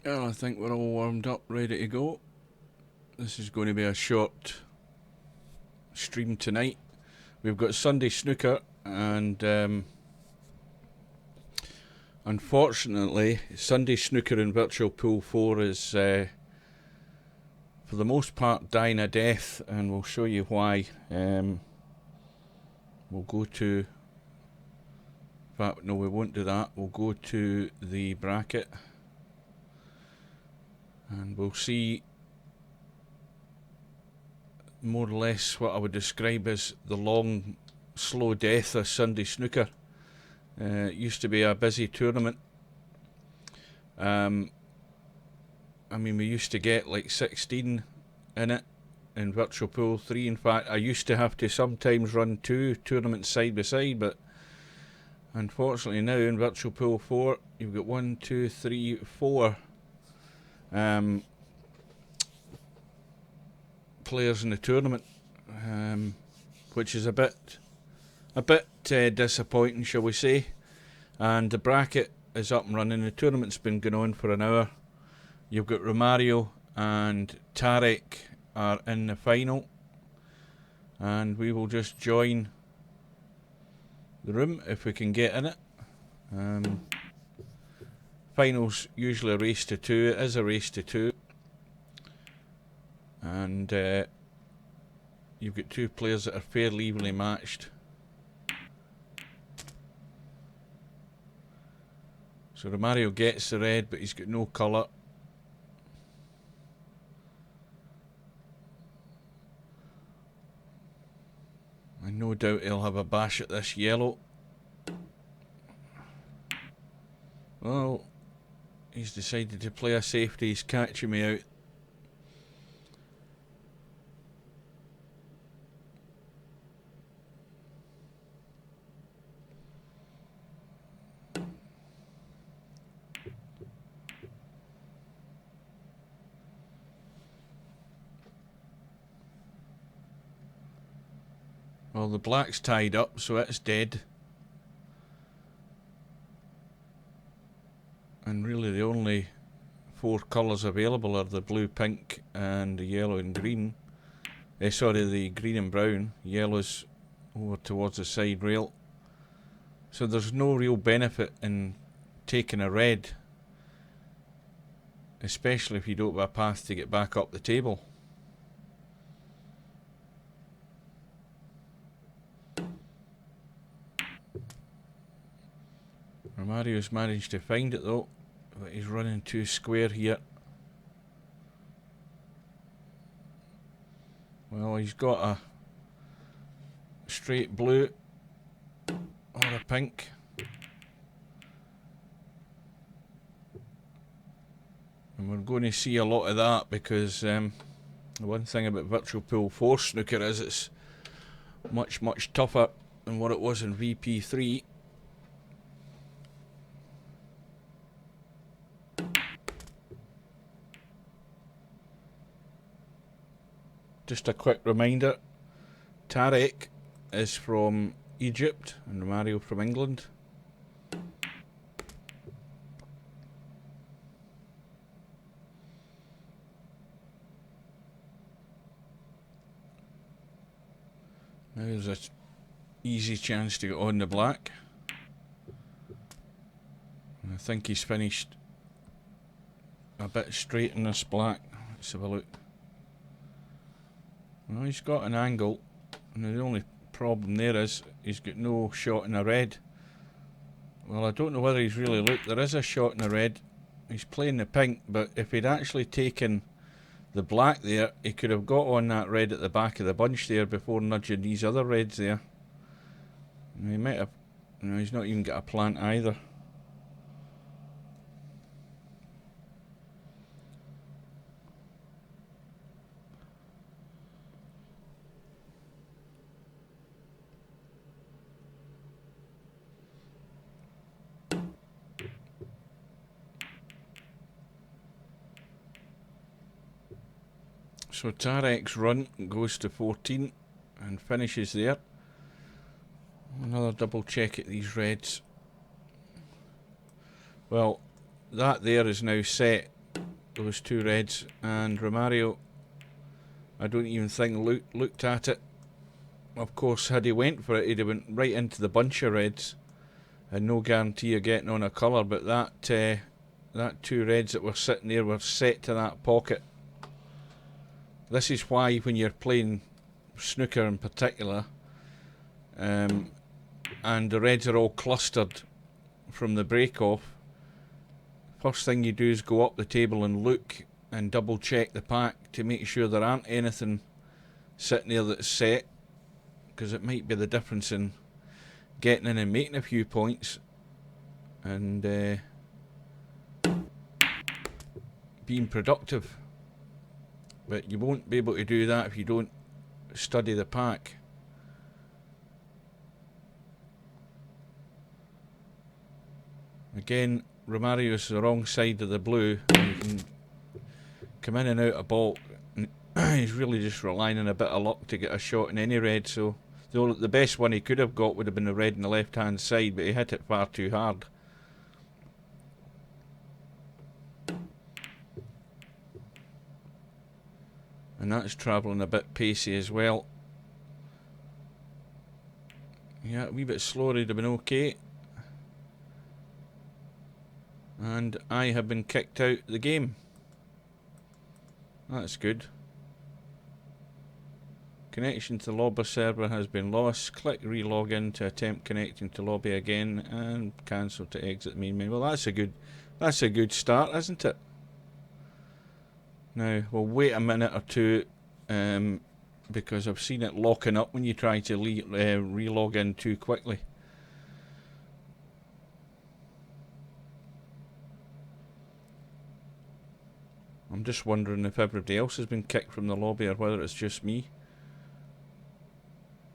Well, I think we're all warmed up, ready to go. This is going to be a short stream tonight. We've got Sunday snooker, and unfortunately, Sunday snooker in Virtual Pool 4 is, for the most part, dying a death, and we'll show you why. We'll go to... In fact, no, we won't do that. We'll go to the bracket, and we'll see more or less what I would describe as the long, slow death of Sunday snooker. It used to be a busy tournament. I mean, we used to get like 16 in it in Virtual Pool 3. In fact, I used to have to sometimes run 2 tournaments side by side, but unfortunately now in Virtual Pool 4 you've got 1, 2, 3, 4 players in the tournament, which is a bit disappointing, shall we say. And the bracket is up and running. The tournament's been going on for an hour. You've got Romario and Tarek are in the final, and we will just join the room if we can get in it. Finals usually a race to 2. It is a race to 2, and you've got 2 players that are fairly evenly matched. So Romario gets the red, but he's got no colour. And no doubt he'll have a bash at this yellow. Well, he's decided to play a safety. He's catching me out. Well, the black's tied up, so it's dead. And really the only 4 colours available are the blue, pink and the yellow and green. Sorry, the green and brown. Yellow's over towards the side rail. So there's no real benefit in taking a red, especially if you don't have a path to get back up the table. Romario's managed to find it though, but he's running too square here. Well, he's got a straight blue or a pink. And we're going to see a lot of that because the one thing about Virtual Pool 4 snooker is it's much tougher than what it was in VP3. Just a quick reminder, Tarek is from Egypt and Romario from England. Now there's an easy chance to get on the black. And I think he's finished a bit straight in this black. Let's have a look. Well, he's got an angle, and the only problem there is he's got no shot in a red. Well, I don't know whether he's really looked. There is a shot in a red. He's playing the pink, but if he'd actually taken the black there, he could have got on that red at the back of the bunch there before nudging these other reds there. And he might have... No, he's not even got a plant either. So Tarek's run goes to 14 and finishes there. Another double check at these reds. Well, that there is now set those two reds, and Romario, I don't even think looked at it. Of course, had he went for it, he'd have went right into the bunch of reds, and no guarantee of getting on a colour. But that two reds that were sitting there were set to that pocket. This is why when you're playing snooker in particular, and the reds are all clustered from the break off, first thing you do is go up the table and look and double check the pack to make sure there aren't anything sitting there that's set, because it might be the difference in getting in and making a few points and being productive. But you won't be able to do that if you don't study the pack. Again, Romario's the wrong side of the blue. You can come in and out of ball. He's really just relying on a bit of luck to get a shot in any red. So the best one he could have got would have been the red on the left hand side, but he hit it far too hard. And that's travelling a bit pacey as well. Yeah, a wee bit slower would have been okay. And I have been kicked out of the game. That's good. Connection to the lobby server has been lost. Click relog in to attempt connecting to lobby again, and cancel to exit main menu. Well, that's a good start, isn't it? Now we'll wait a minute or two, because I've seen it locking up when you try to relog in too quickly. I'm just wondering if everybody else has been kicked from the lobby or whether it's just me.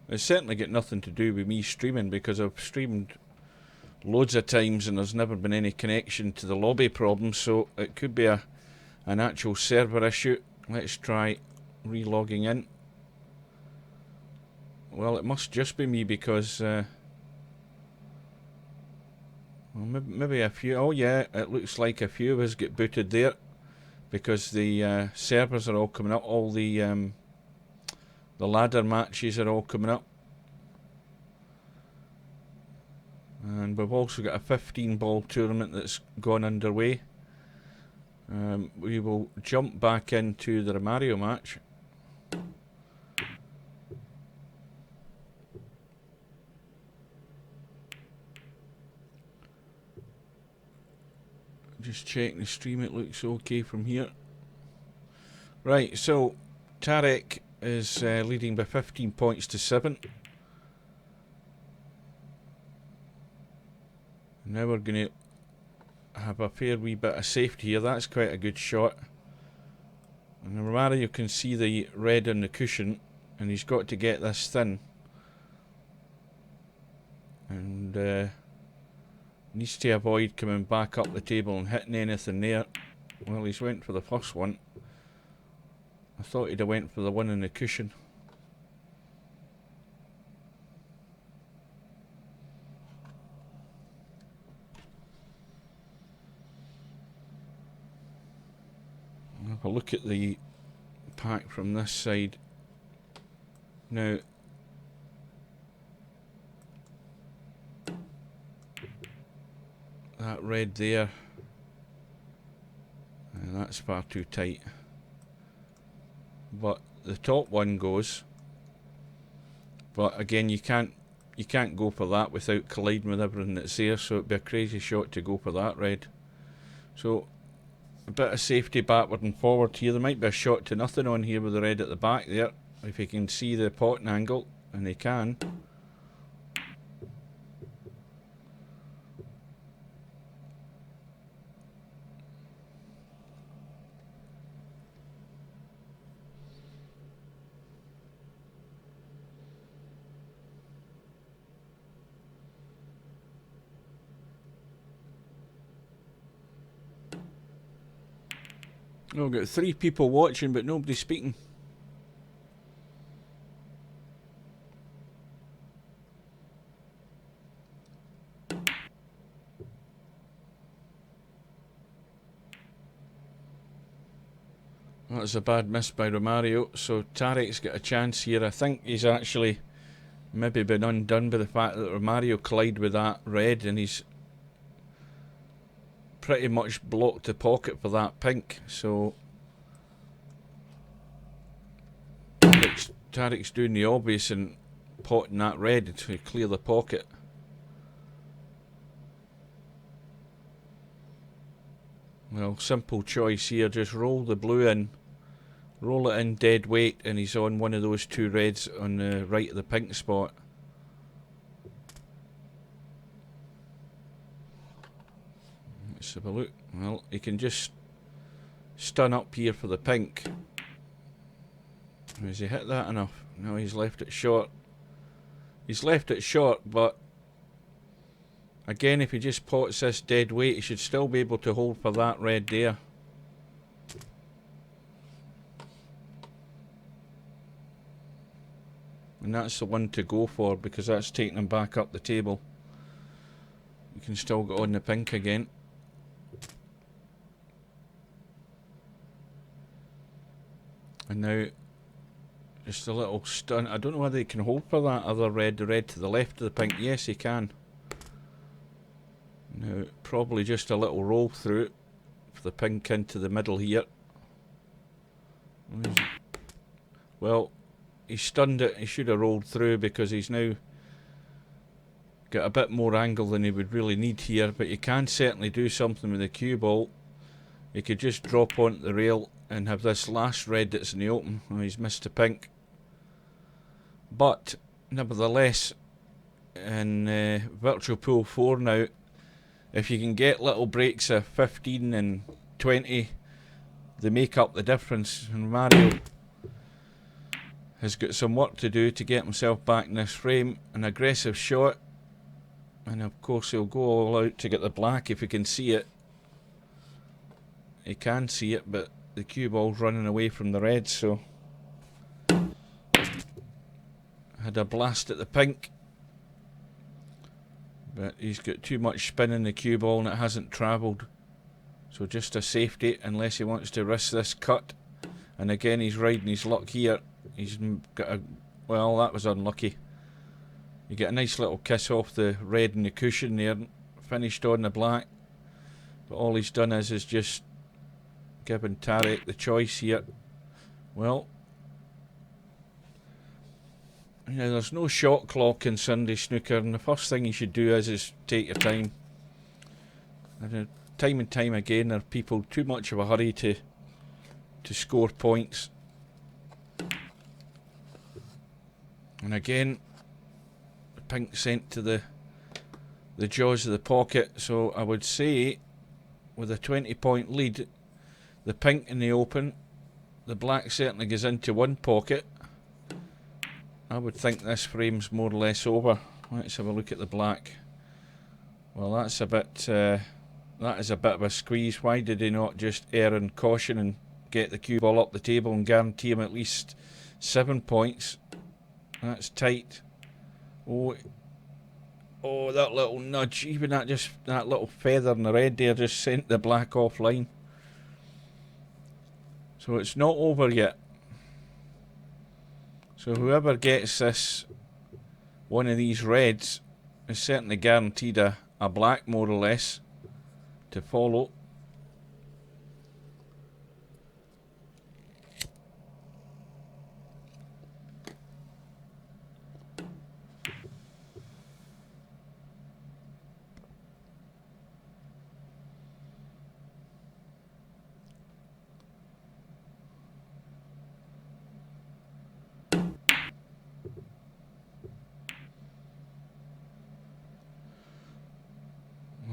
It's certainly got nothing to do with me streaming, because I've streamed loads of times and there's never been any connection to the lobby problem, so it could be an actual server issue. Let's try relogging in. Well, it must just be me, because well, maybe a few. Oh yeah, it looks like a few of us get booted there, because the servers are all coming up. All the ladder matches are all coming up, and we've also got a 15-ball tournament that's gone underway. We will jump back into the Romario match. Just checking the stream, it looks okay from here. Right, so Tarek is leading by 15 points to 7. Now we're going to have a fair wee bit of safety here. That's quite a good shot. And Romario, you can see the red on the cushion, and he's got to get this thin. And needs to avoid coming back up the table and hitting anything there. Well, he's went for the first one. I thought he'd have went for the one in the cushion. Have a look at the pack from this side. Now, that red there, and that's far too tight. But the top one goes. But again, you can't go for that without colliding with everything that's there, so it'd be a crazy shot to go for that red. So a bit of safety backward and forward here. There might be a shot to nothing on here with the red at the back there, if you can see the potting angle, and they can. Oh, we've got 3 people watching, but nobody speaking. That's a bad miss by Romario, so Tarek's got a chance here. I think he's actually maybe been undone by the fact that Romario collided with that red, and he's pretty much blocked the pocket for that pink. So Tarek's doing the obvious and potting that red to clear the pocket. Well, simple choice here, just roll the blue in, roll it in dead weight, and he's on one of those two reds on the right of the pink spot. Let's have a look. Well, he can just stun up here for the pink. Has he hit that enough? No, he's left it short. He's left it short, but again, if he just pots this dead weight, he should still be able to hold for that red there. And that's the one to go for, because that's taking him back up the table. You can still get on the pink again. And now, just a little stun. I don't know whether he can hold for that other red, the red to the left of the pink. Yes, he can. Now, probably just a little roll through it for the pink into the middle here. Well, he stunned it. He should have rolled through, because he's now got a bit more angle than he would really need here. But you can certainly do something with the cue ball. He could just drop onto the rail and have this last red that's in the open. Oh, he's missed the pink. But, nevertheless, in Virtual Pool 4 now, if you can get little breaks of 15 and 20, they make up the difference. And Mario has got some work to do to get himself back in this frame. An aggressive shot. And of course he'll go all out to get the black if he can see it. He can see it, but the cue ball's running away from the red, so had a blast at the pink, but he's got too much spin in the cue ball and it hasn't travelled, so just a safety unless he wants to risk this cut. And again, he's riding his luck here. He's got a, well, that was unlucky. You get a nice little kiss off the red and the cushion there, finished on the black, but all he's done is just giving Tarek the choice here. Well, you know, there's no shot clock in Sunday snooker, and the first thing you should do is take your time. And time and time again, there are people too much of a hurry to score points. And again, the pink sent to the jaws of the pocket. So I would say, with a 20-point lead, the pink in the open, the black certainly goes into one pocket. I would think this frame's more or less over. Let's have a look at the black. Well, that's a bit. That is a bit of a squeeze. Why did he not just err in caution and get the cue ball up the table and guarantee him at least 7 points? That's tight. Oh, that little nudge. Even that little feather in the red there just sent the black offline. So it's not over yet. So whoever gets this, one of these reds, is certainly guaranteed a black, more or less, to follow.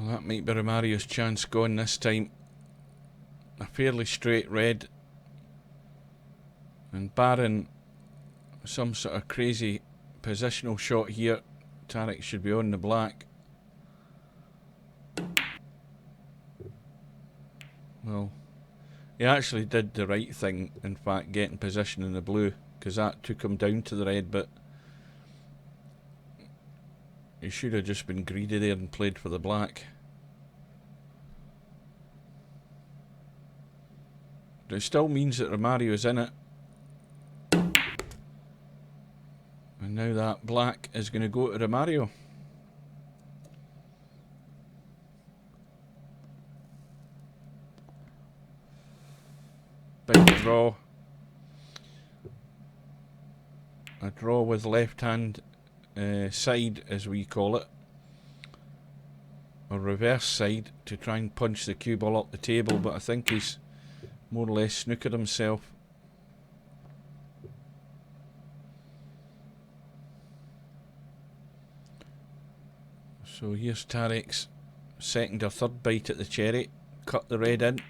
That might be Romario's chance gone this time. A fairly straight red. And barring some sort of crazy positional shot here, Tarek should be on the black. Well, he actually did the right thing, in fact, getting position in the blue, because that took him down to the red, but he should have just been greedy there and played for the black. But it still means that Romario's in it. And now that black is going to go to Romario. Big draw. A draw with left hand side, as we call it. Or reverse side, to try and punch the cue ball up the table, but I think he's more or less snookered himself. So here's Tarek's second or third bite at the cherry. Cut the red in.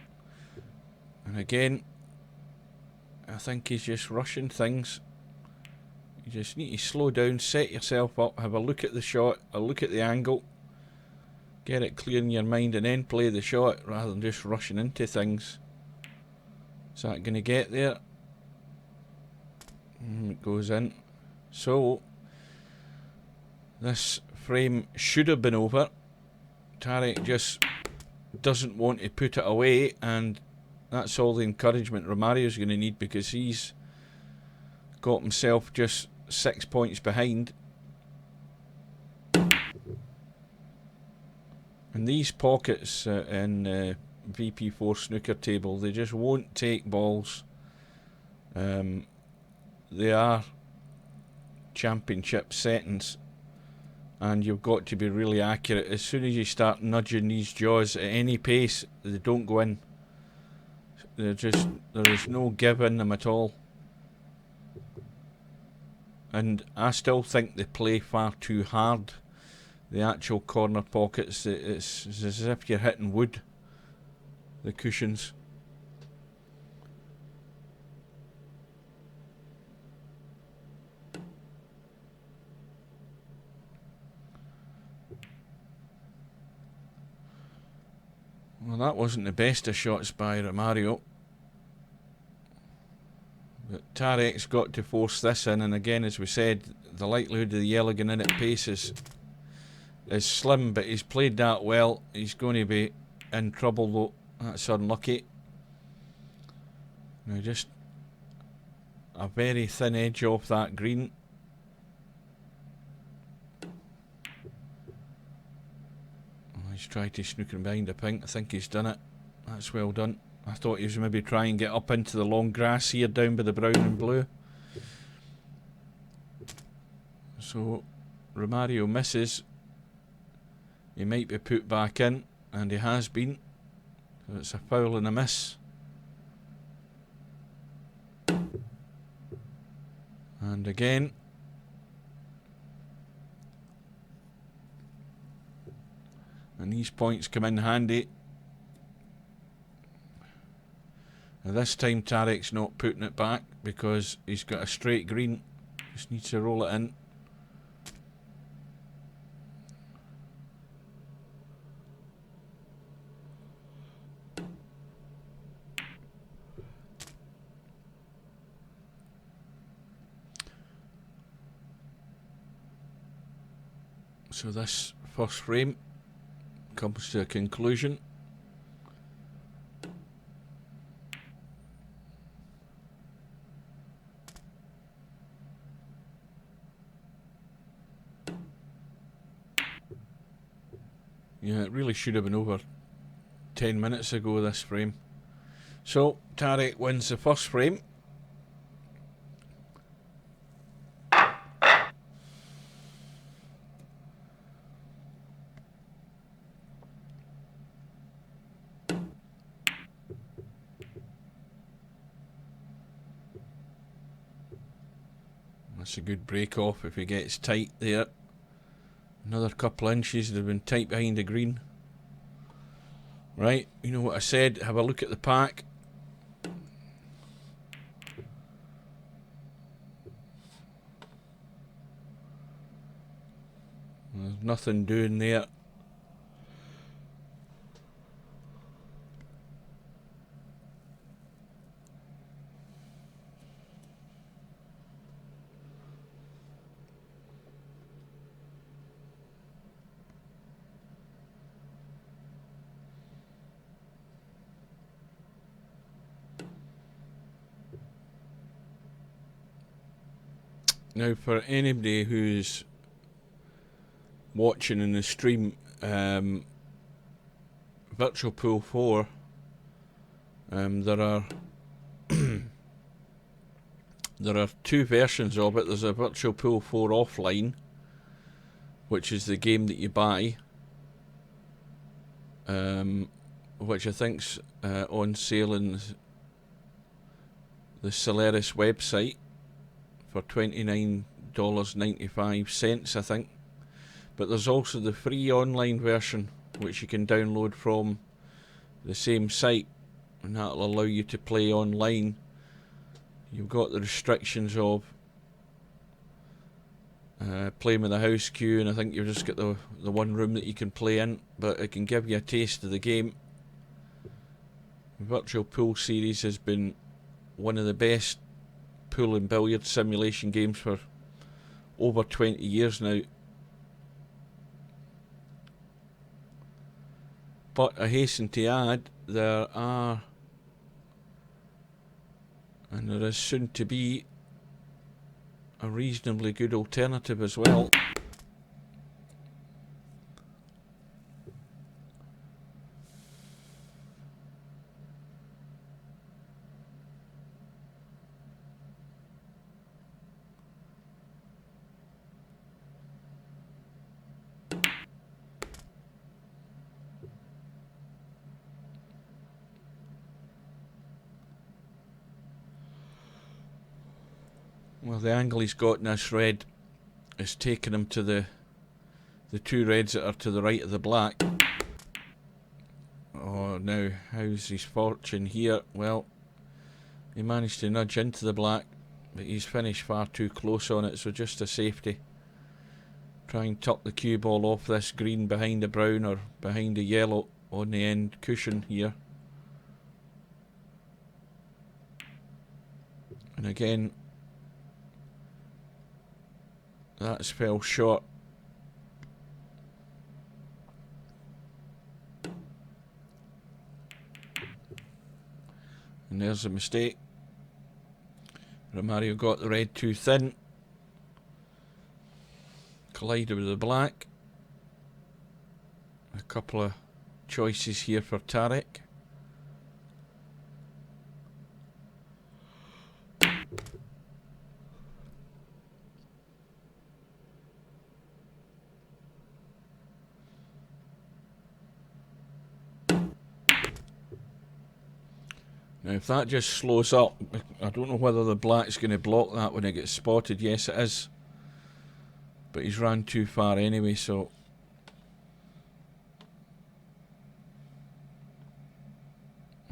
And again, I think he's just rushing things. You just need to slow down, set yourself up, have a look at the shot, a look at the angle, get it clear in your mind, and then play the shot rather than just rushing into things. Is that going to get there? It goes in. So this frame should have been over. Tarek just doesn't want to put it away, and that's all the encouragement Romario's going to need, because he's got himself just 6 points behind. And these pockets in VP4 snooker table, they just won't take balls. They are championship settings, and you've got to be really accurate. As soon as you start nudging these jaws at any pace, they don't go in. There is no give in them at all. And I still think they play far too hard. The actual corner pockets, it's as if you're hitting wood, the cushions. Well, that wasn't the best of shots by Romario. But Tarek's got to force this in, and again, as we said, the likelihood of the yellow going in at pace is slim, but he's played that well. He's going to be in trouble though. That's unlucky. Now just a very thin edge off that green. He's tried to snook him behind the pink. I think he's done it. That's well done. I thought he was maybe trying to get up into the long grass here down by the brown and blue. So Romario misses. He might be put back in, and he has been. So it's a foul and a miss. And again. And these points come in handy. Now this time Tarek's not putting it back because he's got a straight green. Just needs to roll it in. So this first frame comes to a conclusion. Yeah, it really should have been over 10 minutes ago, this frame. So Tarek wins the first frame. That's a good break off if he gets tight there. Another couple inches, they've been tight behind the green. Right, you know what I said, have a look at the pack. There's nothing doing there. Now, for anybody who's watching in the stream, Virtual Pool 4, there are there are two versions of it. There's a Virtual Pool 4 offline, which is the game that you buy, which I think's on sale in the Solaris website for $29.95, I think. But there's also the free online version, which you can download from the same site, and that'll allow you to play online. You've got the restrictions of playing with a house queue, and I think you've just got the one room that you can play in, but it can give you a taste of the game. The Virtual Pool series has been one of the best pool and billiard simulation games for over 20 years now. But I hasten to add, there is soon to be a reasonably good alternative as well. Well, the angle he's got in this red is taking him to the two reds that are to the right of the black. Oh, now, how's his fortune here? Well, he managed to nudge into the black, but he's finished far too close on it, so just a safety. Try and tuck the cue ball off this green behind the brown or behind the yellow on the end cushion here. And again, that's fell short. And there's a mistake. Romario got the red too thin. Collided with the black. A couple of choices here for Tarek. Now if that just slows up, I don't know whether the black's going to block that when it gets spotted. Yes it is. But he's ran too far anyway, so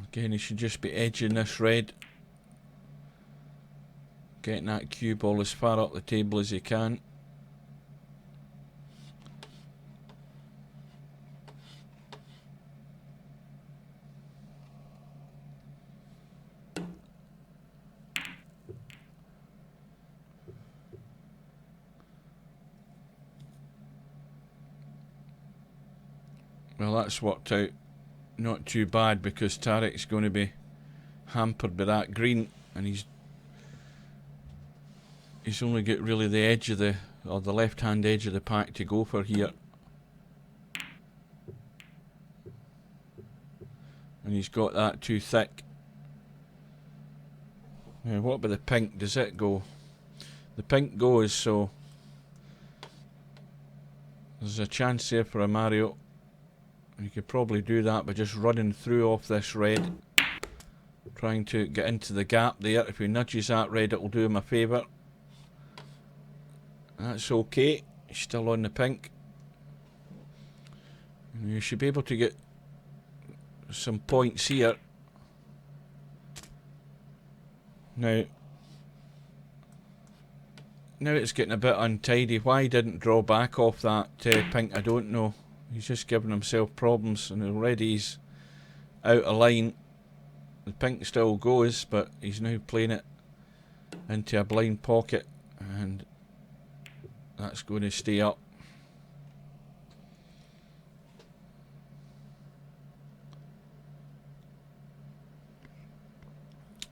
again he should just be edging this red. Getting that cue ball as far up the table as he can. Well, that's worked out not too bad because Tarek's going to be hampered by that green, and he's only got really the edge of the left hand edge of the pack to go for here. And he's got that too thick. Now what about the pink? Does it go? The pink goes, so there's a chance there for a Mario. You could probably do that by just running through off this red, trying to get into the gap there. If he nudges that red, it will do him a favour. That's okay. He's still on the pink. And you should be able to get some points here. Now it's getting a bit untidy. Why he didn't draw back off that pink, I don't know. He's just giving himself problems, and already he's out of line. The pink still goes, but he's now playing it into a blind pocket, and that's going to stay up.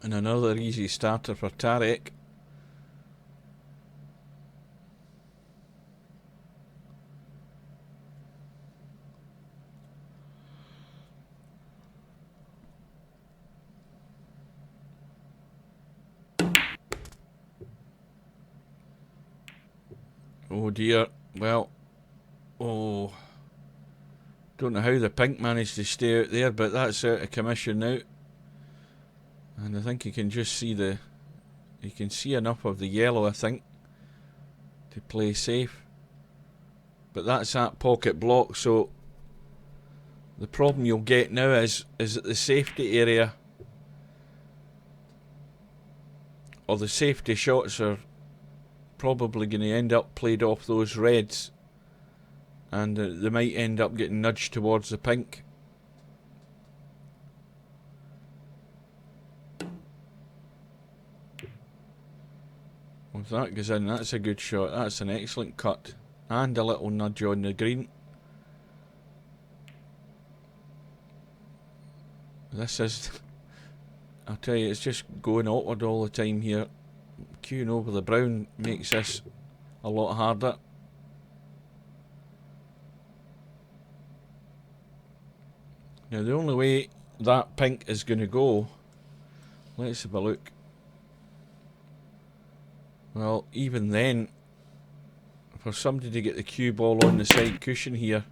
And another easy starter for Tarek. Oh dear. Well, oh, don't know how the pink managed to stay out there, but that's out of commission now. And I think you can just see you can see enough of the yellow, I think, to play safe. But that's that pocket block, so the problem you'll get now is that the safety area, or the safety shots, are probably going to end up played off those reds, and they might end up getting nudged towards the pink. If that goes in, that's a good shot. That's an excellent cut. And a little nudge on the green. This is, I'll tell you, it's just going awkward all the time here. Queuing over the brown makes this a lot harder. Now the only way that pink is going to go, let's have a look. Well, even then, for somebody to get the cue ball on the side cushion here,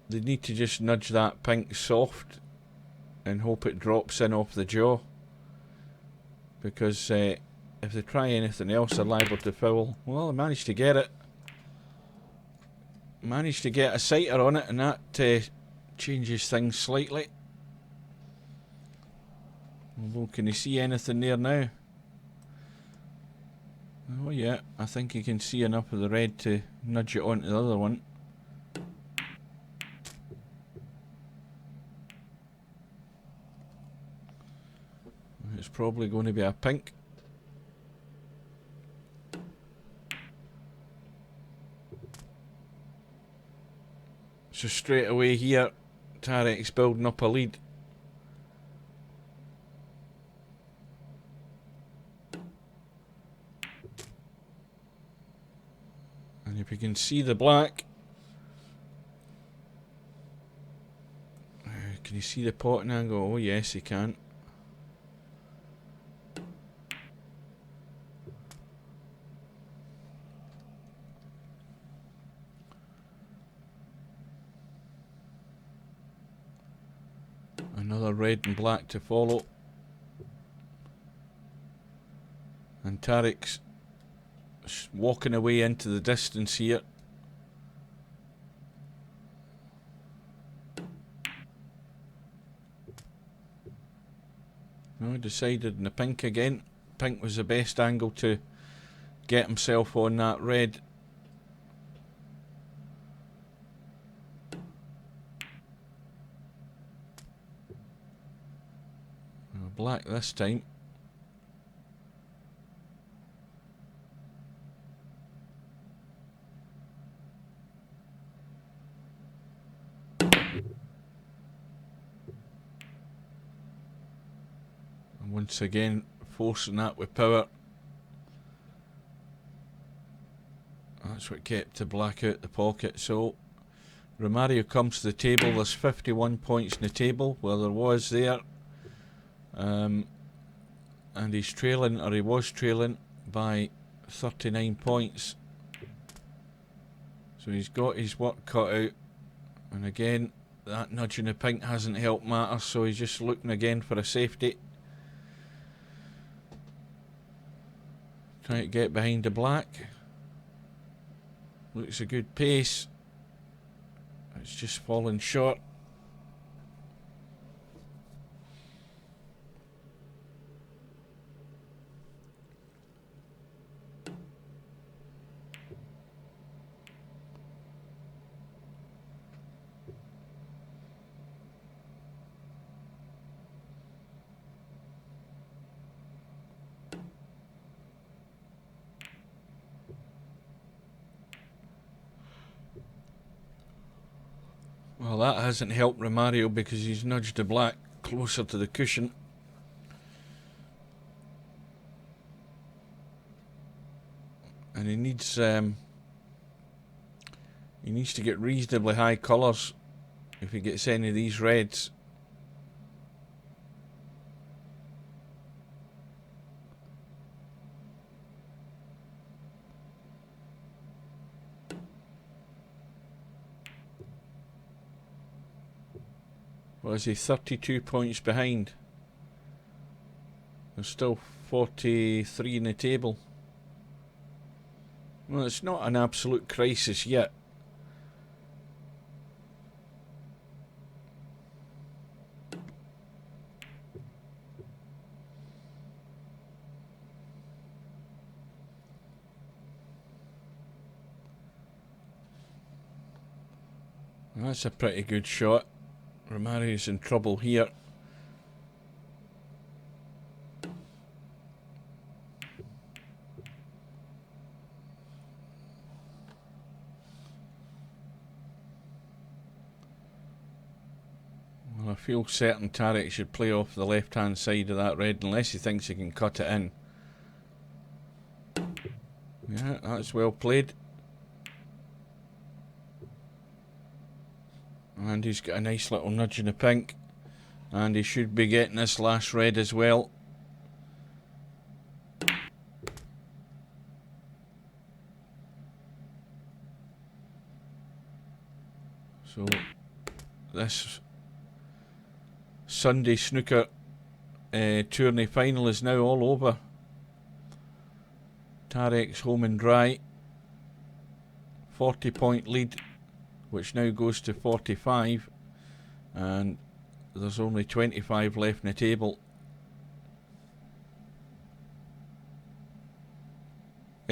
they need to just nudge that pink soft and hope it drops in off the jaw. Because if they try anything else, they're liable to foul. Well, they managed to get it. Managed to get a sighter on it, and that changes things slightly. Although, can you see anything there now? Oh yeah, I think you can see enough of the red to nudge it onto the other one. It's probably going to be a pink. So straight away here, Tarek's building up a lead. And if you can see the black, can you see the potting angle? Oh yes, you can. Another red and black to follow. And Tarek's walking away into the distance here. No, decided in the pink again. Pink was the best angle to get himself on that red. Black this time. And once again forcing that with power. That's what kept the black out the pocket. So Romario comes to the table. There's 51 points in the table. Well, there was there. And he's trailing, or he was trailing, by 39 points. So he's got his work cut out. And again, that nudge in the pink hasn't helped matters, so he's just looking again for a safety. Trying to get behind the black. Looks a good pace. It's just falling short. Well, that hasn't helped Romario because he's nudged the black closer to the cushion. And he needs to get reasonably high colours if he gets any of these reds. What is he, 32 points behind? There's still 43 in the table. Well, it's not an absolute crisis yet. That's a pretty good shot. Romario's in trouble here. Well, I feel certain Tarek should play off the left-hand side of that red unless he thinks he can cut it in. Yeah, that's well played. And he's got a nice little nudge in the pink. And he should be getting this last red as well. So this Sunday snooker tourney final is now all over. Tarek's home and dry. 40-point lead, which now goes to 45, and there's only 25 left in the table.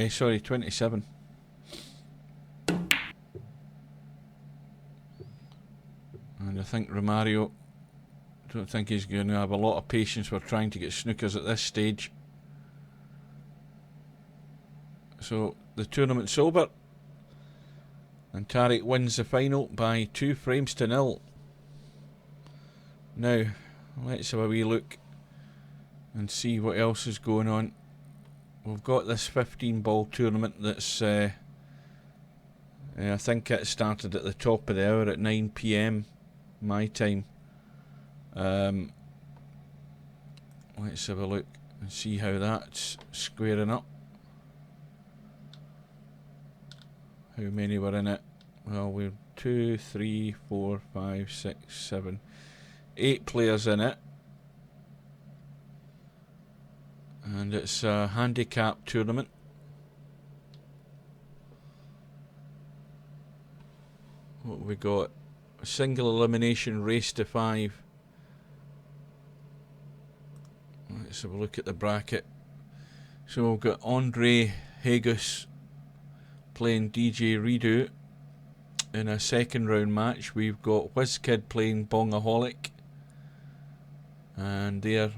Sorry, 27. And I think Romario, don't think he's going to have a lot of patience for trying to get snookers at this stage. So the tournament's over, and Tarek wins the final by 2 frames to 0. Now, let's have a wee look and see what else is going on. We've got this 15-ball tournament that's, I think it started at the top of the hour at 9 PM my time. Let's have a look and see how that's squaring up. How many were in it? Well, we're 2, 3, 4, 5, 6, 7, 8 players in it. And it's a handicap tournament. What have we got? A single elimination race to 5. Let's have a look at the bracket. So we've got Andre Hagus playing DJ Redo in a second round match. We've got WizKid playing Bongaholic, and they're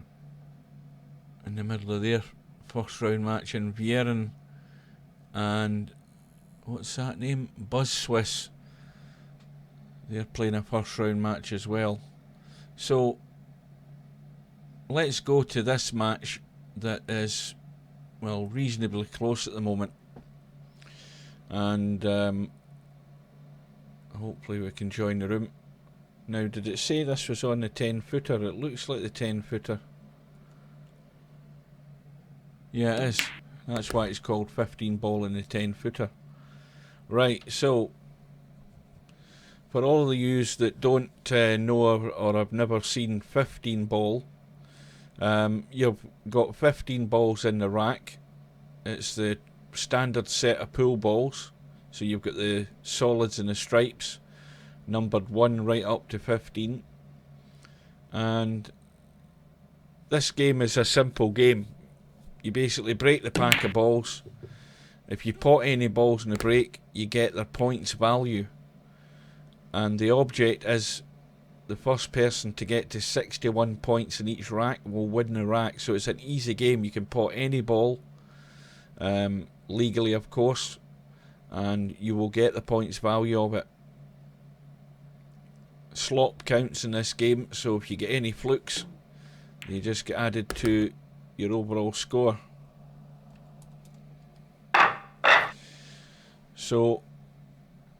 in the middle of their first round match. And Vieren and what's that name? Buzz Swiss, they're playing a first round match as well. So let's go to this match that is, well, reasonably close at the moment. And hopefully we can join the room. Now, did it say this was on the 10-footer? It looks like the 10-footer. Yeah, it is. That's why it's called 15 ball in the 10-footer. Right, so for all of yous that don't know or have never seen 15 ball, you've got 15 balls in the rack. It's the standard set of pool balls. So you've got the solids and the stripes, numbered 1 right up to 15. And this game is a simple game. You basically break the pack of balls. If you pot any balls in the break, you get their points value. And the object is the first person to get to 61 points in each rack will win the rack. So it's an easy game. You can pot any ball, legally of course, and you will get the points value of it. Slop counts in this game, so if you get any flukes, you just get added to your overall score. So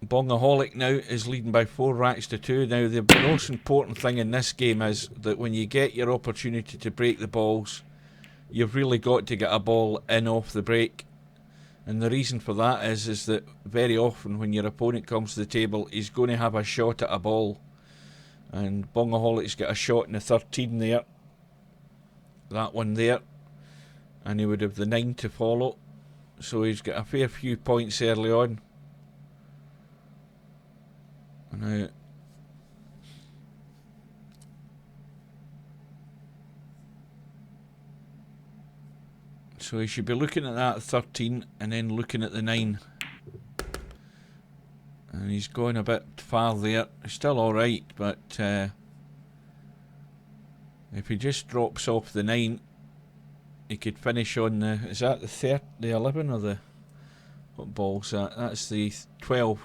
Bongaholic now is leading by 4 racks to 2. Now the most important thing in this game is that when you get your opportunity to break the balls, you've really got to get a ball in off the break. And the reason for that is that very often when your opponent comes to the table, he's going to have a shot at a ball. And Bongaholic's got a shot in the 13 there. That one there. And he would have the 9 to follow. So he's got a fair few points early on. Now, so he should be looking at that 13 and then looking at the 9. And he's going a bit far there. He's still alright, but if he just drops off the 9, he could finish on the... Is that the 11 or the... What ball's that? That's the 12.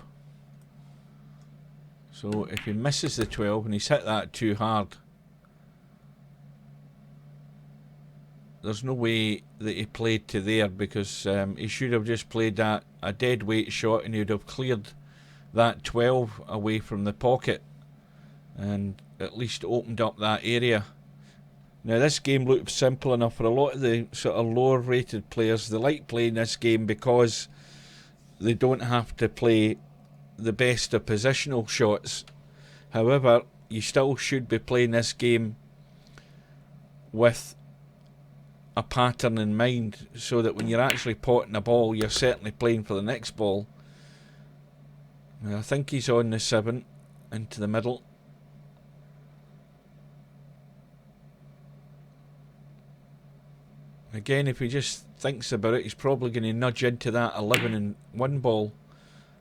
So if he misses the 12 and he's hit that too hard, there's no way that he played to there, because he should have just played that a dead weight shot and he would have cleared that 12 away from the pocket and at least opened up that area. Now this game looked simple enough for a lot of the sort of lower rated players. They like playing this game because they don't have to play the best of positional shots. However, you still should be playing this game with a pattern in mind, so that when you're actually potting a ball, you're certainly playing for the next ball. Now, I think he's on the 7 into the middle. Again, if he just thinks about it, he's probably going to nudge into that 11 and 1 ball.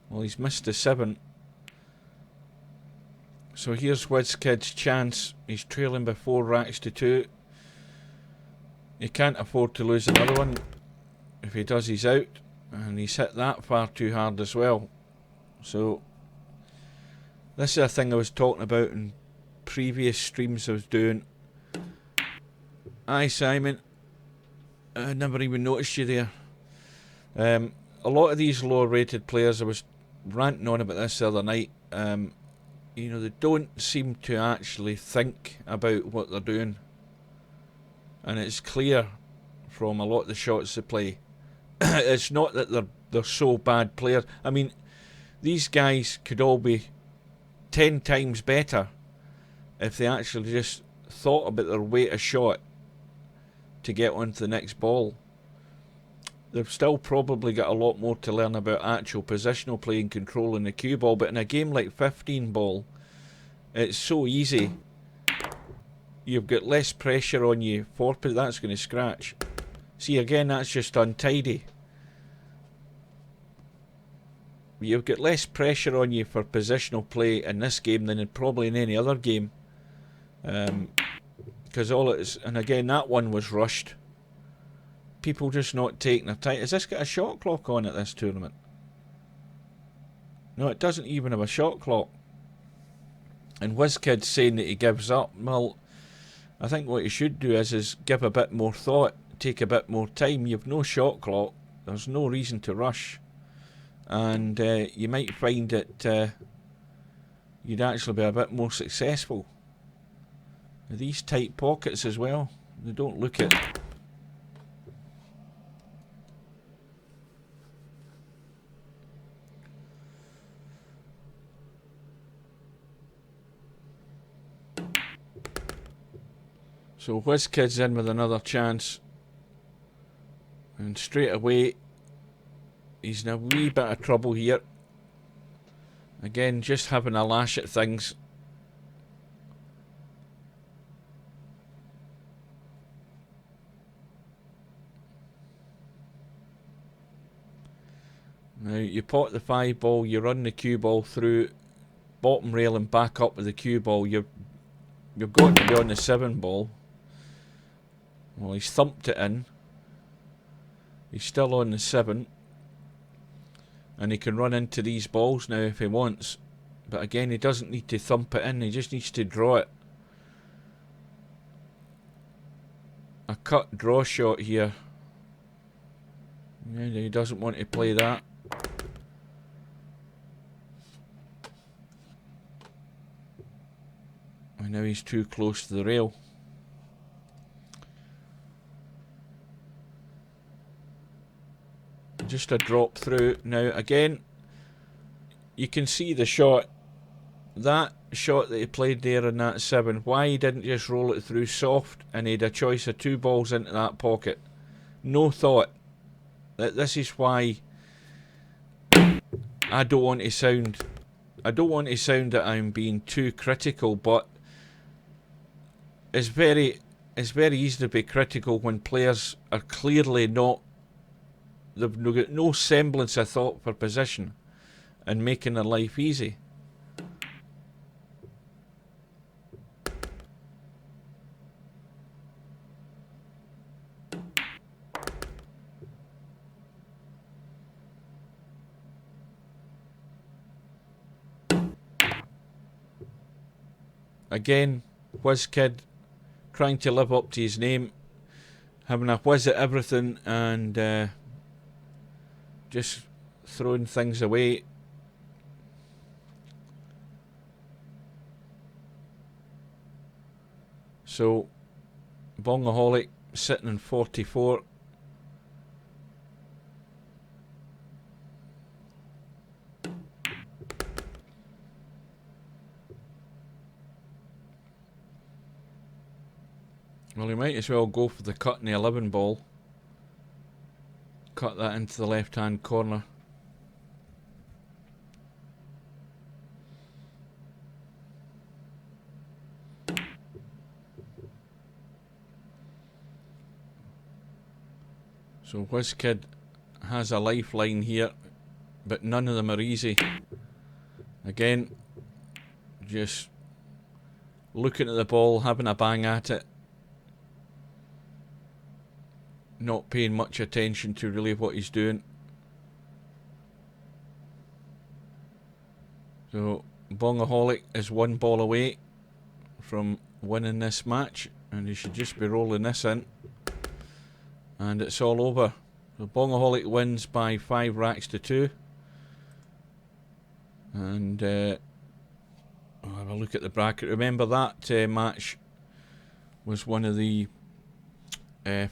Well, he's missed the 7. So here's WizKid's chance. He's trailing by 4 racks to 2. He can't afford to lose another one. If he does, he's out. And he's hit that far too hard as well. So this is a thing I was talking about in previous streams I was doing. Aye, Simon. I never even noticed you there. A lot of these lower rated players, I was ranting on about this the other night, you know, they don't seem to actually think about what they're doing. And it's clear from a lot of the shots they play. It's not that they're so bad players. I mean, these guys could all be 10 times better if they actually just thought about their weight of shot to get onto the next ball. They've still probably got a lot more to learn about actual positional play and controlling the cue ball, but in a game like 15 ball, it's so easy. You've got less pressure on you for... That's going to scratch. See, again, that's just untidy. You've got less pressure on you for positional play in this game than probably in any other game. Because all it is... And again, that one was rushed. People just not taking their time. Has this got a shot clock on at this tournament? No, it doesn't even have a shot clock. And WizKid's saying that he gives up. Well, I think what you should do is give a bit more thought, take a bit more time. You've no shot clock. There's no reason to rush. And you might find that you'd actually be a bit more successful. These tight pockets as well, they don't look it. So WizKid's in with another chance. And straight away, he's in a wee bit of trouble here. Again, just having a lash at things. Now, you pot the 5 ball, you run the cue ball through bottom rail and back up with the cue ball. You've got to be on the 7 ball. Well, he's thumped it in. He's still on the 7. And he can run into these balls now if he wants. But again, he doesn't need to thump it in. He just needs to draw it. A cut draw shot here. Yeah, he doesn't want to play that. And now he's too close to the rail. Just a drop through. Now again, you can see the shot. that shot that he played there in that 7, why he didn't just roll it through soft and he had a choice of 2 balls into that pocket. No thought. This is why I don't want to sound that I'm being too critical, but it's very easy to be critical when players are clearly not, they've got no semblance of thought for position and making their life easy. Again, Whiz Kid trying to live up to his name, having a whiz at everything and just throwing things away. So, Bongaholic sitting in 44. Well, he might as well go for the cut in the 11 ball. Cut that into the left-hand corner. So Whiz Kid has a lifeline here, but none of them are easy. Again, just looking at the ball, having a bang at it. Not paying much attention to really what he's doing. So Bongaholic is 1 ball away from winning this match, and he should just be rolling this in, and it's all over. So Bongaholic wins by 5 racks to 2. And I'll have a look at the bracket. Remember that match was one of the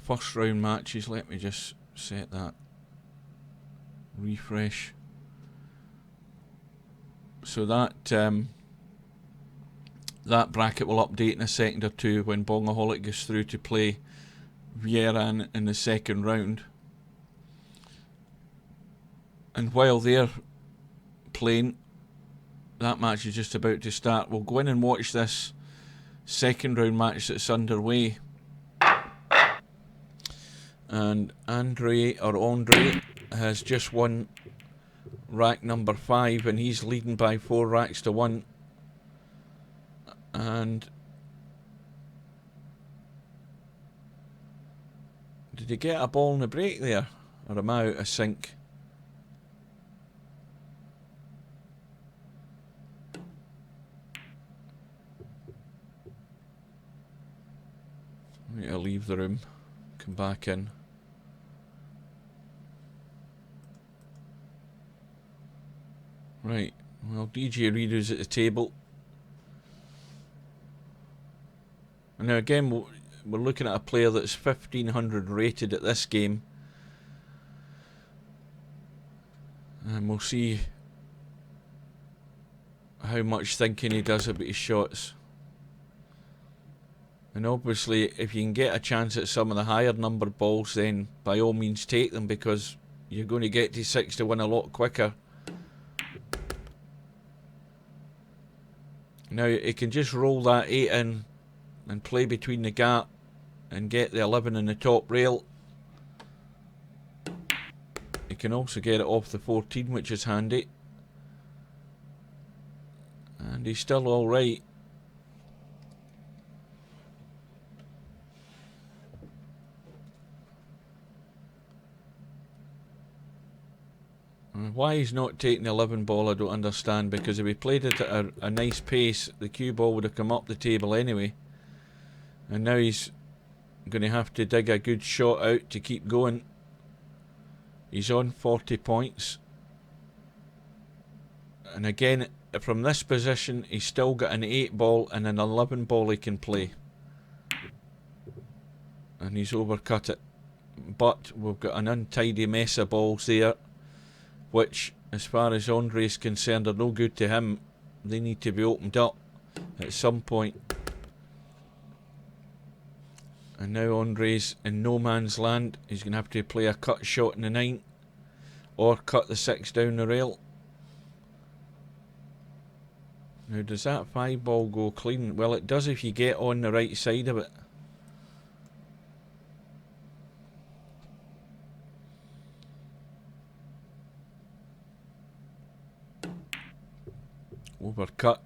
first round matches. Let me just set that. Refresh. So that that bracket will update in a second or two when Bongaholic gets through to play Vieran in the second round. And while they're playing, that match is just about to start. We'll go in and watch this second round match that's underway. And Andre has just won rack number 5, and he's leading by 4 racks to 1. And did he get a ball in the break there, or am I out of sync? I need to leave the room, come back in. Right, well, DJ Reader's at the table. And now again, we're looking at a player that's 1500 rated at this game. And we'll see how much thinking he does about his shots. And obviously, if you can get a chance at some of the higher numbered balls, then by all means take them, because you're going to get to 6 to 1 a lot quicker. Now, he can just roll that 8 in and play between the gap and get the 11 in the top rail. He can also get it off the 14, which is handy. And he's still alright. Why he's not taking the 11 ball I don't understand, because if he played it at a nice pace, the cue ball would have come up the table anyway. And now he's going to have to dig a good shot out to keep going. He's on 40 points. And again, from this position, he's still got an 8 ball and an 11 ball he can play. And he's overcut it. But we've got an untidy mess of balls there, which, as far as Andre is concerned, are no good to him. They need to be opened up at some point. And now Andre's in no man's land. He's going to have to play a cut shot in the 9 or cut the 6 down the rail. Now does that 5 ball go clean? Well, it does if you get on the right side of it. Overcut.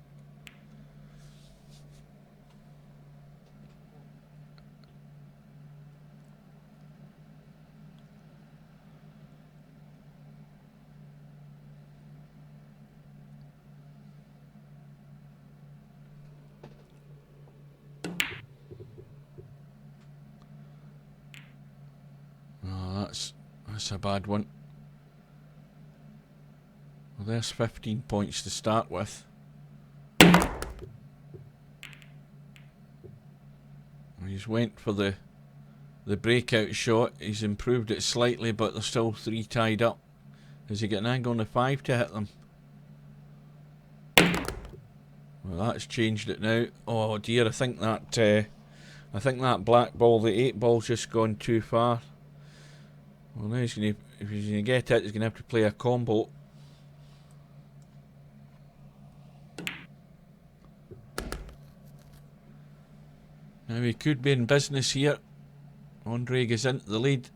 Oh, that's a bad one. Well, there's 15 points to start with. He's went for the breakout shot. He's improved it slightly, but there's still 3 tied up. Has he got an angle on the 5 to hit them? Well, that's changed it now. Oh dear, I think that black ball, the 8 ball's just gone too far. Well, now if he's gonna get it, he's gonna have to play a combo. Now he could be in business here. Andre goes into the lead.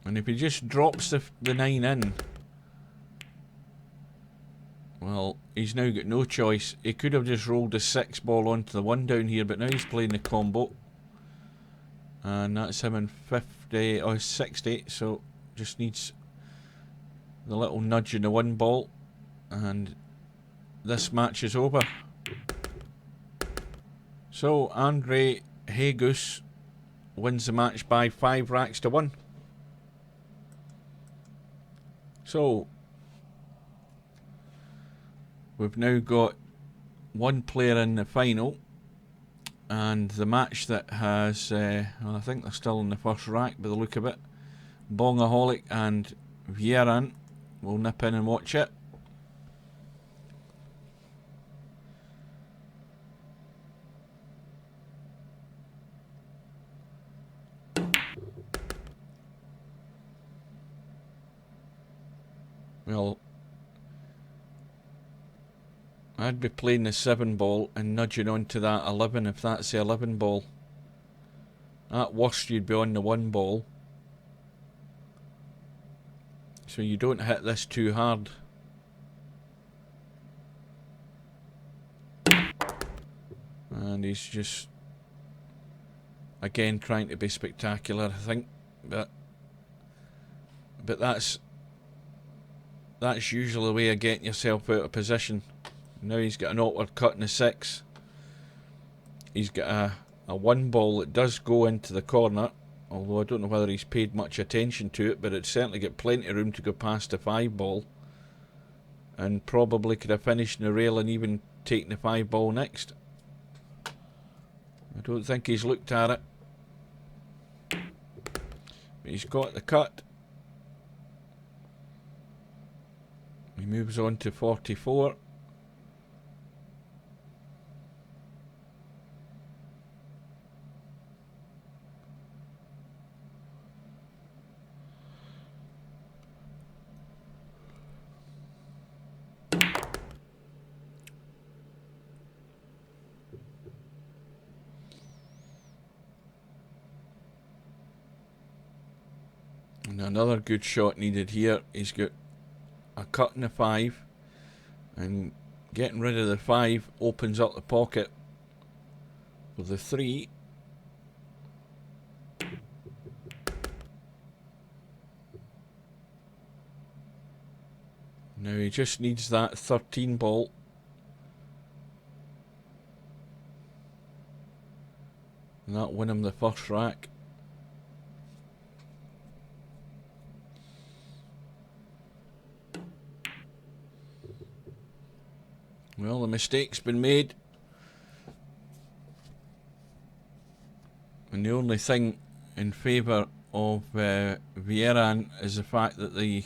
And if he just drops the 9 in, well, he's now got no choice. He could have just rolled the 6 ball onto the 1 down here, but now he's playing the combo. And that's him in 50 or 60, so just needs the little nudge in the 1 ball. And this match is over. So Andre Hagus wins the match by 5 racks to 1. So we've now got 1 player in the final, and the match that has, well, I think they're still in the first rack by the look of it. Bongaholic and Vieran will nip in and watch it. Well, I'd be playing the 7 ball and nudging onto that 11 if that's the 11 ball. At worst you'd be on the 1 ball. So you don't hit this too hard. And he's just again trying to be spectacular, I think. But that's usually the way of getting yourself out of position. Now he's got an awkward cut in the 6. He's got a 1 ball that does go into the corner, although I don't know whether he's paid much attention to it, but it's certainly got plenty of room to go past the 5 ball, and probably could have finished in the rail and even taken the 5 ball next. I don't think he's looked at it, but he's got the cut. He moves on to 44. And another good shot needed here. He's got a cut in the 5, and getting rid of the 5 opens up the pocket with the 3. Now he just needs that 13 ball. And that'll win him the first rack. Well, the mistake's been made. And the only thing in favour of Vieran is the fact that the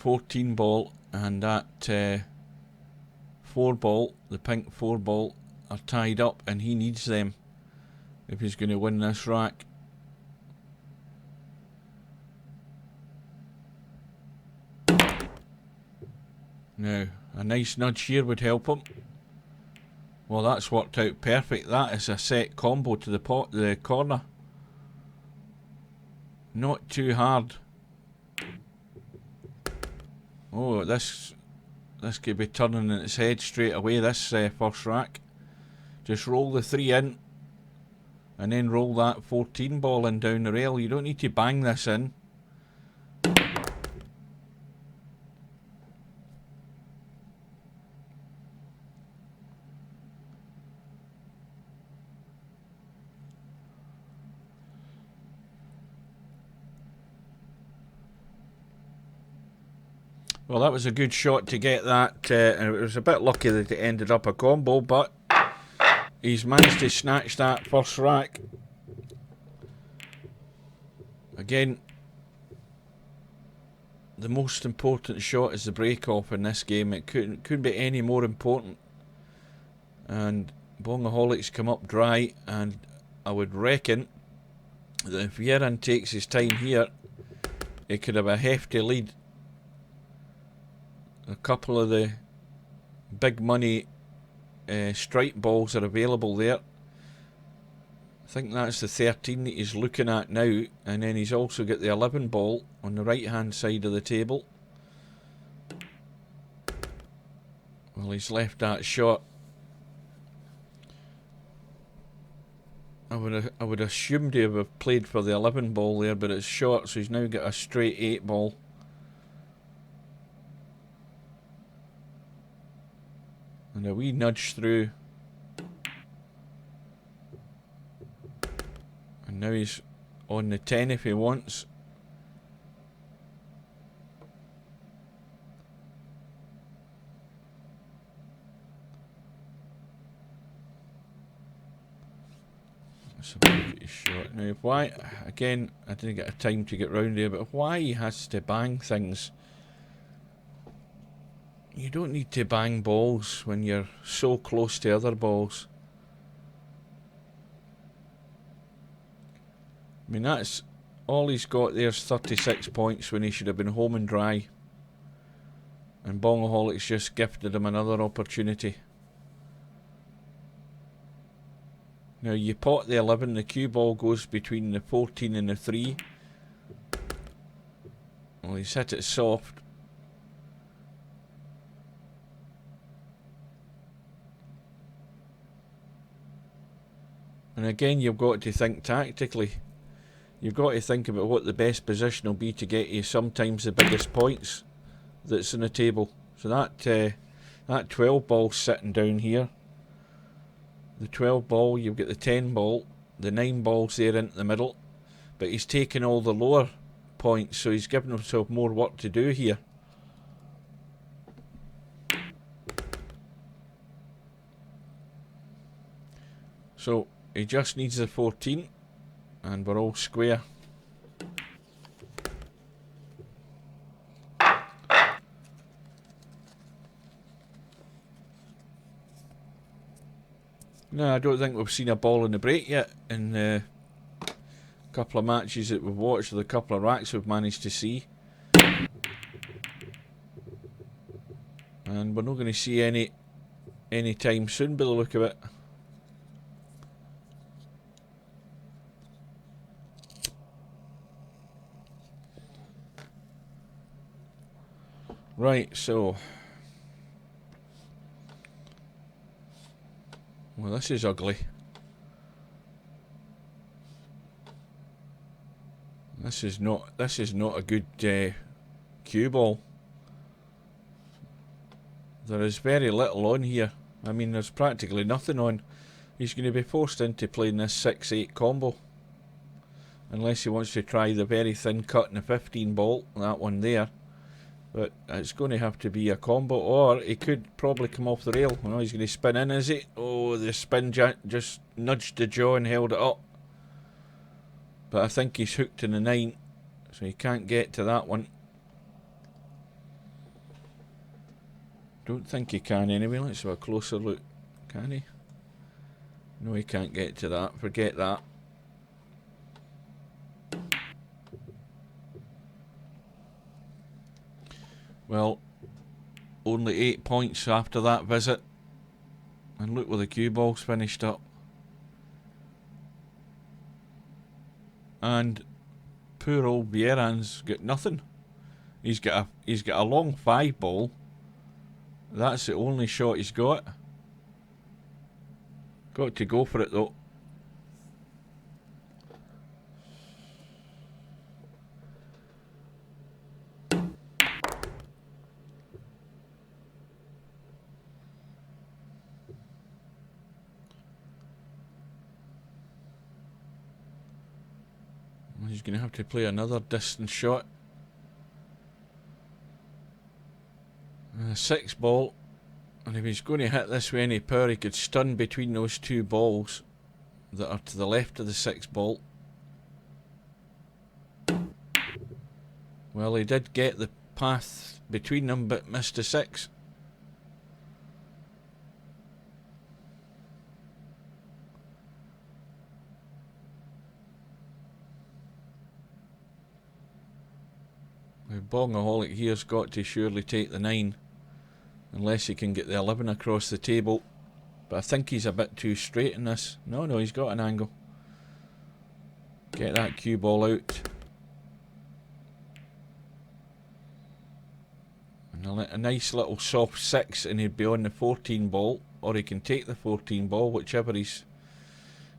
14 ball and that 4 ball, the pink 4 ball, are tied up, and he needs them if he's going to win this rack. Now, a nice nudge here would help him. Well, that's worked out perfect. That is a set combo to the corner. Not too hard. Oh, this could be turning in its head straight away, this first rack. Just roll the 3 in, and then roll that 14 ball in down the rail. You don't need to bang this in. Well, that was a good shot to get that, and it was a bit lucky that it ended up a combo, but he's managed to snatch that first rack. Again, the most important shot is the break-off in this game. It couldn't be any more important. And Bongaholics come up dry, and I would reckon that if Yeran takes his time here, he could have a hefty lead. A couple of the big money strike balls are available there. I think that's the 13 that he's looking at now, and then he's also got the 11 ball on the right hand side of the table. Well, he's left that short. I would assume he would have played for the 11 ball there, but it's short, so he's now got a straight 8 ball. And a wee nudge through. And now he's on the 10 if he wants. That's a pretty shot. Now, why, again, I didn't get a time to get round here, but why he has to bang things? You don't need to bang balls when you're so close to other balls. I mean, that's all he's got. There's 36 points when he should have been home and dry. And Bongaholics just gifted him another opportunity. Now you pot the 11, the cue ball goes between the 14 and the 3. Well, he's hit it soft. And again, you've got to think tactically. You've got to think about what the best position will be to get you sometimes the biggest points that's in the table. So that 12 ball sitting down here. The 12 ball, you've got the 10 ball, the 9 balls there into the middle. But he's taken all the lower points, so he's given himself more work to do here. So he just needs the 14, and we're all square. No, I don't think we've seen a ball in the break yet in the couple of matches that we've watched, or the couple of racks we've managed to see. And we're not going to see any time soon by the look of it. Right, so well, this is ugly. This is not a good cue ball. There is very little on here. I mean, there's practically nothing on. He's going to be forced into playing this 6-8 combo, unless he wants to try the very thin cut in the 15 ball, that one there. But it's going to have to be a combo, or he could probably come off the rail. Oh, he's going to spin in, is he? Oh, the spin just nudged the jaw and held it up. But I think he's hooked in the 9, so he can't get to that one. Don't think he can anyway. Let's have a closer look. Can he? No, he can't get to that. Forget that. Well, only 8 points after that visit. And look where the cue ball's finished up. And poor old Vieira's got nothing. He's got a long 5 ball. That's the only shot he's got. Got to go for it though. He's going to have to play another distance shot. 6 ball. And if he's going to hit this with any power, he could stun between those 2 balls that are to the left of the 6 ball. Well, he did get the path between them, but missed a 6. The Bongaholic here's got to surely take the 9. Unless he can get the 11 across the table. But I think he's a bit too straight in this. No, he's got an angle. Get that cue ball out. And a nice little soft 6 and he'd be on the 14 ball. Or he can take the 14 ball, whichever he's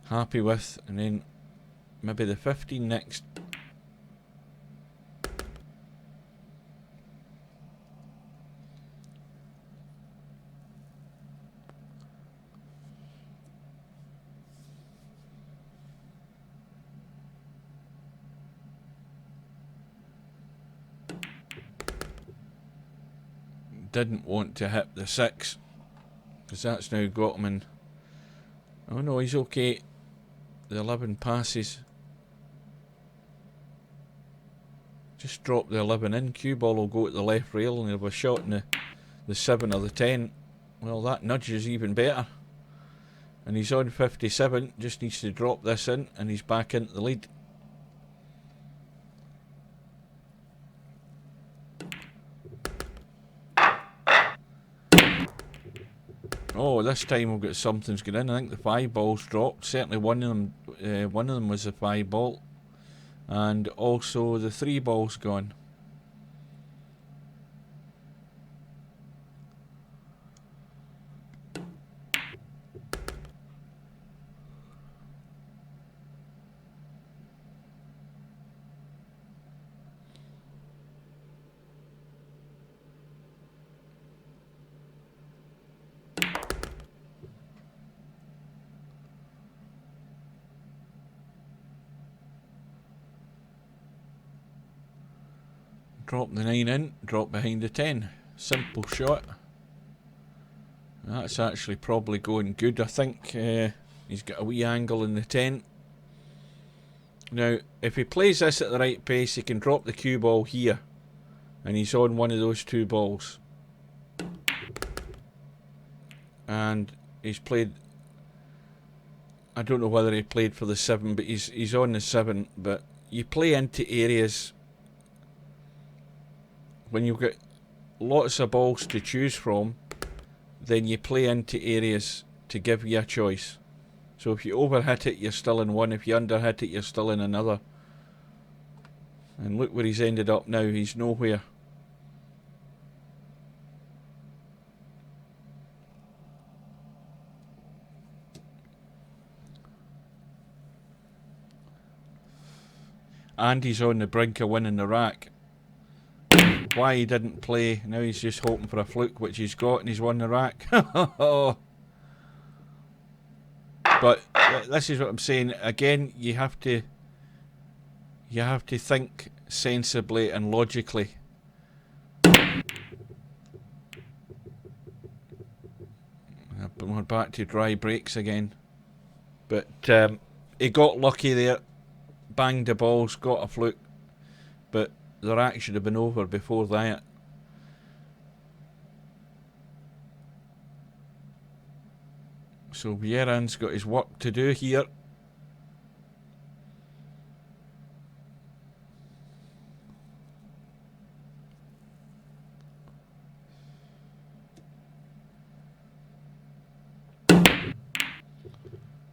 happy with. And then maybe the 15 next. Didn't want to hit the 6 because that's now got him in. Oh no, he's okay. The 11 passes. Just drop the 11 in. Cue ball will go at the left rail and he'll have a shot in the 7 or the 10. Well, that nudge is even better. And he's on 57. Just needs to drop this in and he's back into the lead. Oh, this time we'll get something's going in. I think the 5 balls dropped. Certainly one of them was a 5 ball, and also the 3 balls gone. Drop the 9 in, drop behind the 10. Simple shot. That's actually probably going good, I think. He's got a wee angle in the 10. Now, if he plays this at the right pace, he can drop the cue ball here. And he's on one of those 2 balls. And he's played... I don't know whether he played for the 7, but he's on the 7. But you play into areas... When you've got lots of balls to choose from, then you play into areas to give you a choice. So if you overhit it, you're still in one. If you underhit it, you're still in another. And look where he's ended up now. He's nowhere. And he's on the brink of winning the rack. Why he didn't play, now he's just hoping for a fluke, which he's got, and he's won the rack. But this is what I'm saying. Again, you have to think sensibly and logically. We're back to dry breaks again. But he got lucky there, banged the balls, got a fluke, but the rack should have been over before that. So Vieira's got his work to do here.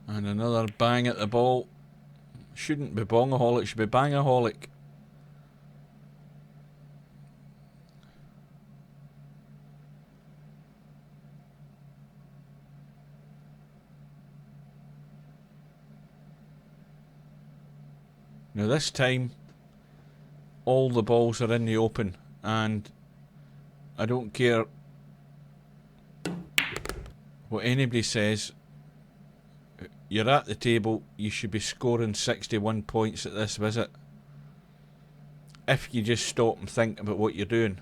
And another bang at the ball. Shouldn't be bongaholic, should be bangaholic. Now this time, all the balls are in the open, and I don't care what anybody says, you're at the table, you should be scoring 61 points at this visit. If you just stop and think about what you're doing.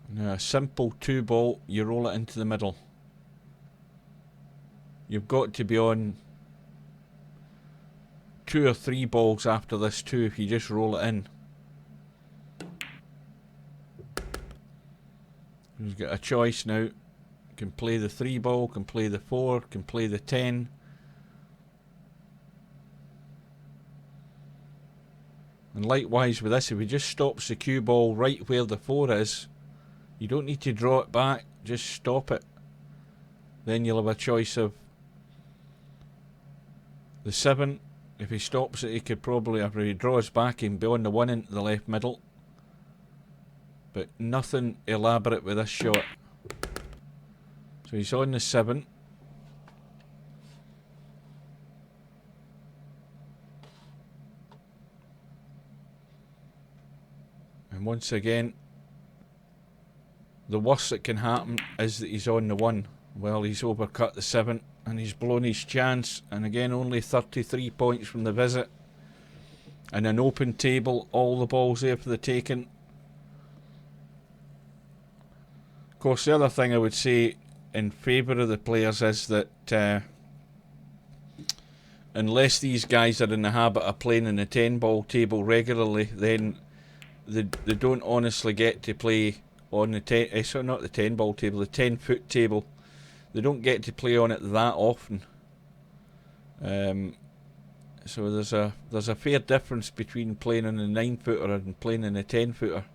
Now a simple 2 ball, you roll it into the middle. You've got to be on 2 or 3 balls after this 2 if you just roll it in. You've got a choice now. Can play the 3 ball, can play the 4, can play the 10. And likewise with this, if he just stops the cue ball right where the 4 is, you don't need to draw it back, just stop it. Then you'll have a choice of the 7. If he stops it, he could probably, after he draws back, he can be on the 1 into the left middle. But nothing elaborate with this shot. So he's on the 7. And once again, the worst that can happen is that he's on the 1. Well, he's overcut the 7 and he's blown his chance. And again, only 33 points from the visit. And an open table, all the balls there for the taking. Of course, the other thing I would say in favour of the players is that unless these guys are in the habit of playing in the 10 ball table regularly, then they don't honestly get to play on the 10, sorry, not the 10 ball table, the 10 foot table. They don't get to play on it that often. So there's a fair difference between playing on a 9 footer and playing in a 10 footer.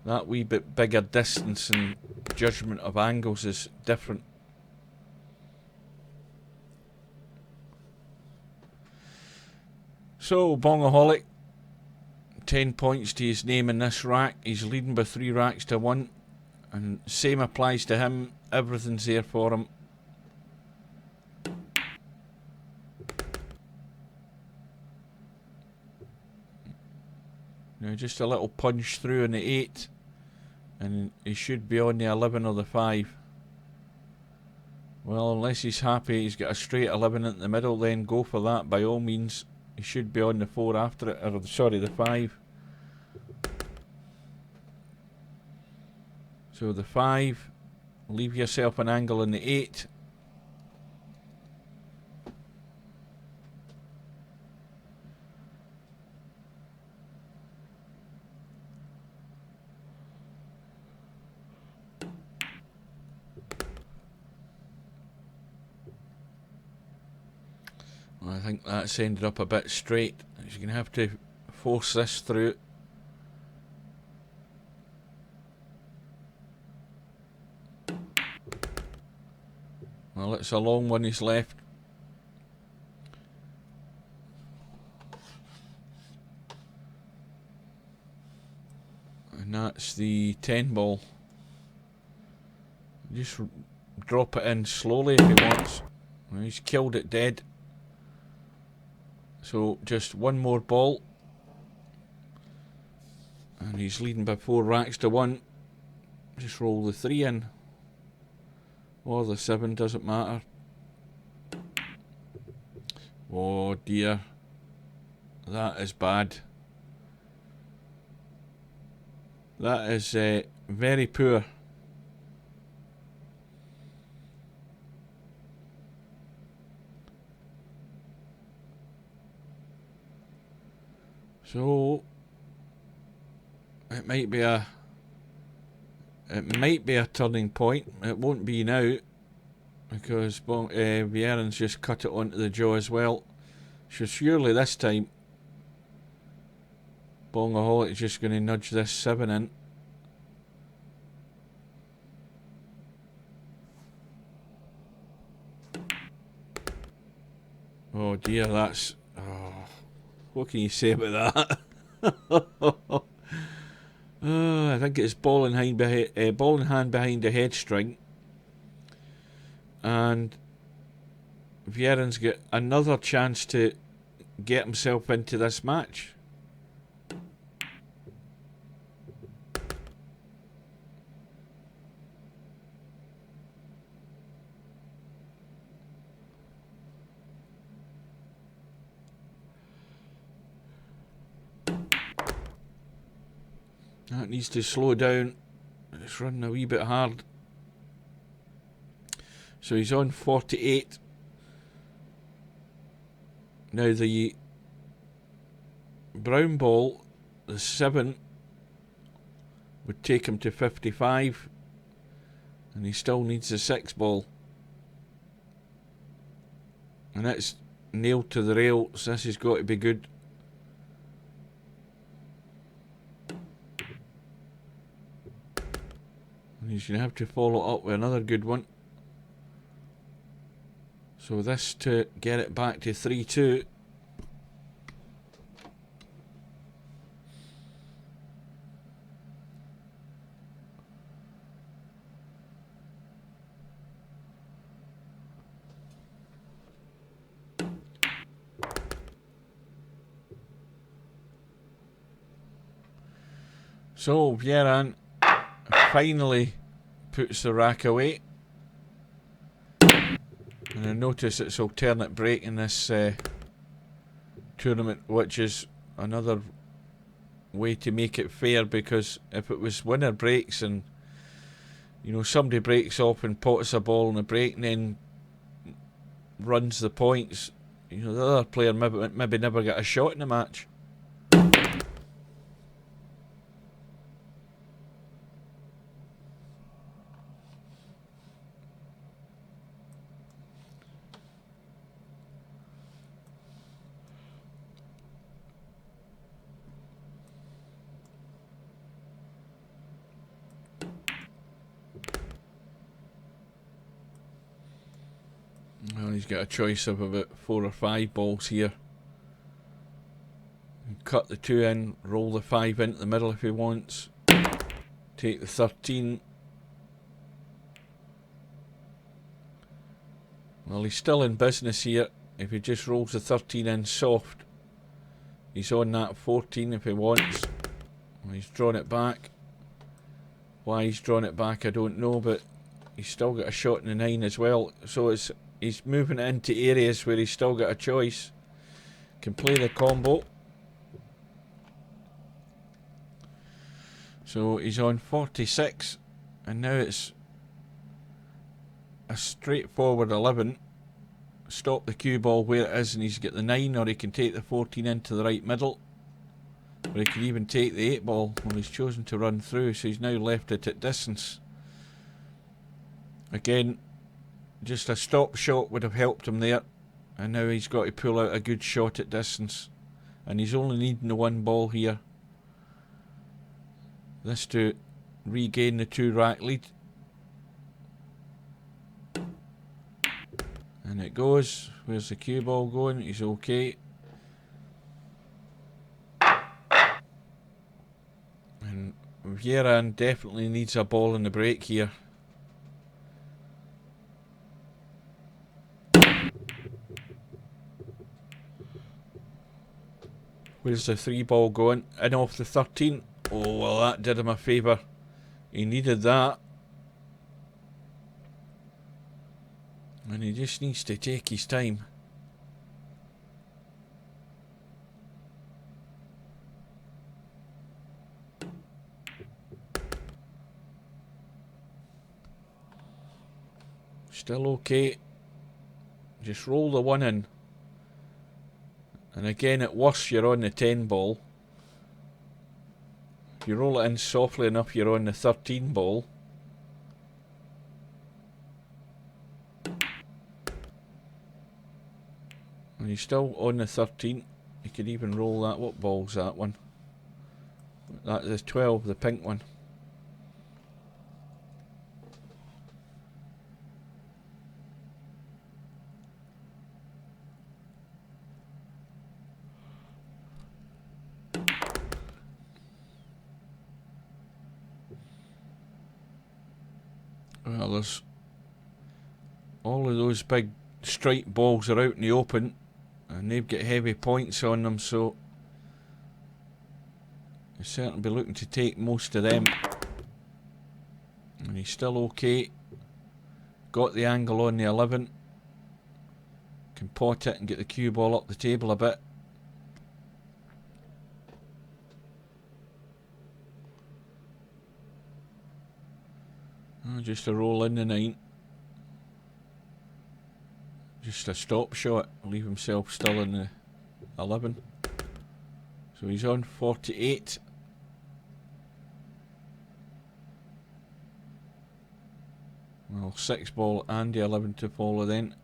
That wee bit bigger distance and judgment of angles is different. So Bongaholic, 10 points to his name in this rack. He's leading by 3 racks to 1. And same applies to him. Everything's there for him. Now just a little punch through on the 8. And he should be on the 11 or the 5. Well, unless he's happy he's got a straight 11 in the middle, then go for that by all means. He should be on the 4 after it, or sorry, the 5. So the 5, leave yourself an angle in the 8. I think that's ended up a bit straight. You're going to have to force this through. Well, it's a long one he's left. And that's the 10 ball. Just drop it in slowly if he wants. Well, he's killed it dead. So just one more ball. And he's leading by 4 racks to 1. Just roll the 3 in. Or the 7, doesn't matter. Oh dear. That is bad. That is very poor. So it might be a turning point. It won't be now because Vieira's just cut it onto the jaw as well. So surely this time Bongaholic is just going to nudge this 7 in. Oh dear, that's... Oh, what can you say about that? I think it's ball in hand behind the head string. And Vieira's got another chance to get himself into this match. That needs to slow down. It's running a wee bit hard. So he's on 48. Now the brown ball, the 7, would take him to 55. And he still needs the 6 ball. And that's nailed to the rail, so this has got to be good. And he's going to have to follow up with another good one. So this to get it back to 3-2. So Vieira finally puts the rack away. And I notice it's alternate break in this tournament, which is another way to make it fair, because if it was winner breaks and somebody breaks off and pots a ball in a break and then runs the points, the other player maybe never get a shot in the match. Well, he's got a choice of about 4 or 5 balls here. Cut the 2 in, roll the 5 into the middle if he wants. Take the 13. Well, he's still in business here. If he just rolls the 13 in soft, he's on that 14 if he wants. Well, he's drawn it back. Why he's drawn it back, I don't know, but he's still got a shot in the 9 as well. So he's moving it into areas where he's still got a choice. Can play the combo. So he's on 46, and now it's a straightforward 11. Stop the cue ball where it is, and he's got the 9, or he can take the 14 into the right middle. Or he can even take the 8 ball. Well, he's chosen to run through, so he's now left it at distance. Again, just a stop shot would have helped him there, and now he's got to pull out a good shot at distance, and he's only needing the 1 ball here. This to regain the 2 rack lead. And it goes. Where's the cue ball going? He's okay. And Vieira definitely needs a ball in the break here. Where's the 3 ball going? In off the 13. Oh, well, that did him a favour. He needed that. And he just needs to take his time. Still okay. Just roll the 1 in. And again, at worst, you're on the 10 ball. If you roll it in softly enough, you're on the 13 ball. And you're still on the 13. You could even roll that. What ball's that one? That's the 12, the pink one. Well, there's all of those big straight balls are out in the open, and they've got heavy points on them, so he'll certainly be looking to take most of them. And he's still okay. Got the angle on the 11. Can pot it and get the cue ball up the table a bit. Just a roll in the 9. Just a stop shot. Leave himself still in the 11. So he's on 48. Well, 6 ball and the 11 to follow then.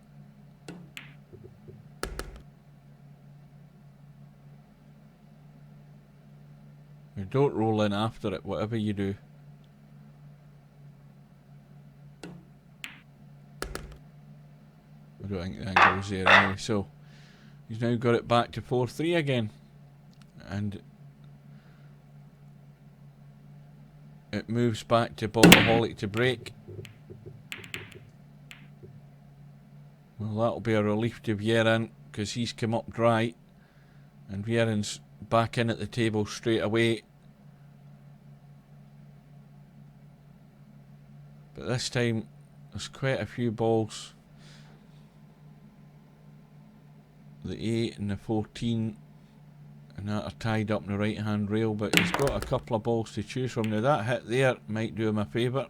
You don't roll in after it, whatever you do. I don't think the angle's there anyway, so he's now got it back to 4-3 again. And it moves back to Ballaholic to break. Well, that'll be a relief to Vieran, because he's come up dry. And Vieran's back in at the table straight away. But this time, there's quite a few balls. The 8 and the 14 and that are tied up in the right hand rail, but he's got a couple of balls to choose from. Now that hit there might do him a favour.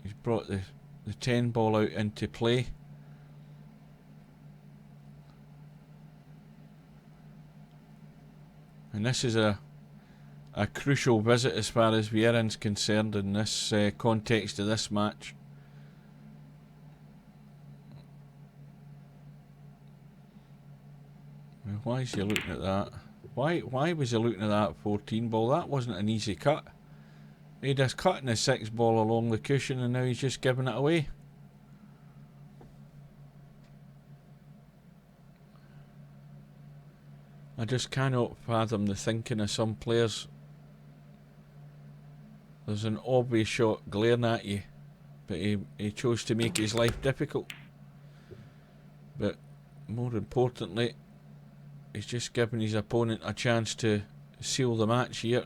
He's brought the 10 ball out into play. And this is a crucial visit as far as Vieran's concerned in this context of this match. Why is he looking at that? Why was he looking at that 14 ball? That wasn't an easy cut. He just cutting the 6 ball along the cushion and now he's just giving it away. I just cannot fathom the thinking of some players. There's an obvious shot glaring at you, but he chose to make his life difficult. But more importantly, he's just giving his opponent a chance to seal the match here.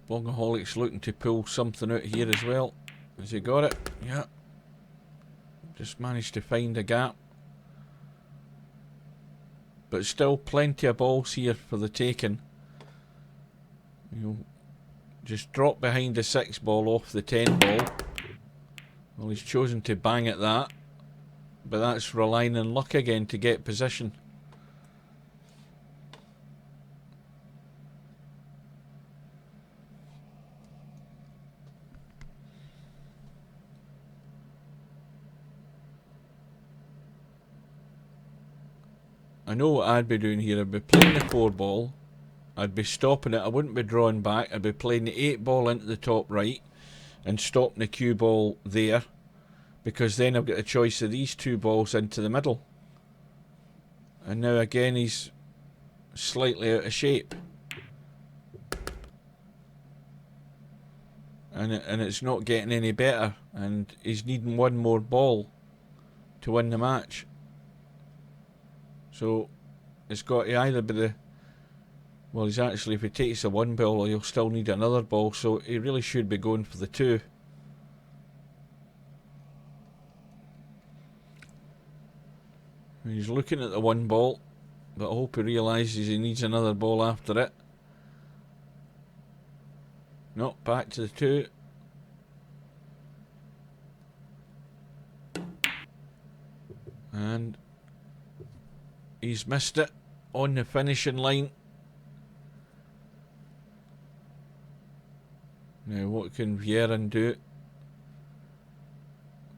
Bogaholic's looking to pull something out here as well. Has he got it? Yeah. Just managed to find a gap. But still plenty of balls here for the taking. He'll just drop behind the 6 ball off the 10 ball. Well, he's chosen to bang at that. But that's relying on luck again to get position. I know what I'd be doing here. I'd be playing the 4 ball. I'd be stopping it. I wouldn't be drawing back. I'd be playing the 8 ball into the top right and stopping the cue ball there, because then I've got a choice of these 2 balls into the middle. And now again he's slightly out of shape. And it's not getting any better, and he's needing 1 more ball to win the match. So it's got to either be Well, he's actually, if he takes the 1 ball, he'll still need another ball, so he really should be going for the 2. He's looking at the 1 ball, but I hope he realises he needs another ball after it. No, back to the 2. And he's missed it on the finishing line. Now, what can Vierin do?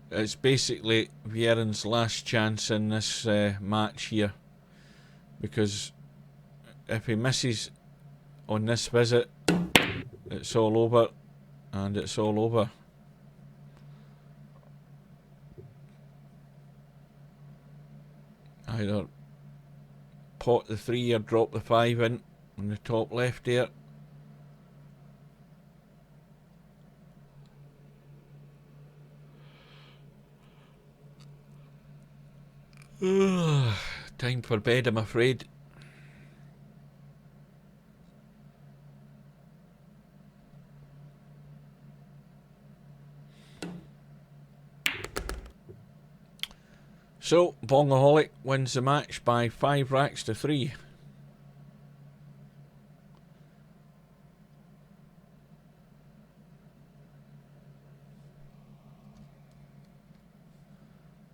It's basically Vierin's last chance in this match here, because if he misses on this visit, it's all over, and it's all over. Either pot the 3 or drop the 5 in on the top left there. Time for bed, I'm afraid. So, Bongaholic wins the match by 5 racks to 3.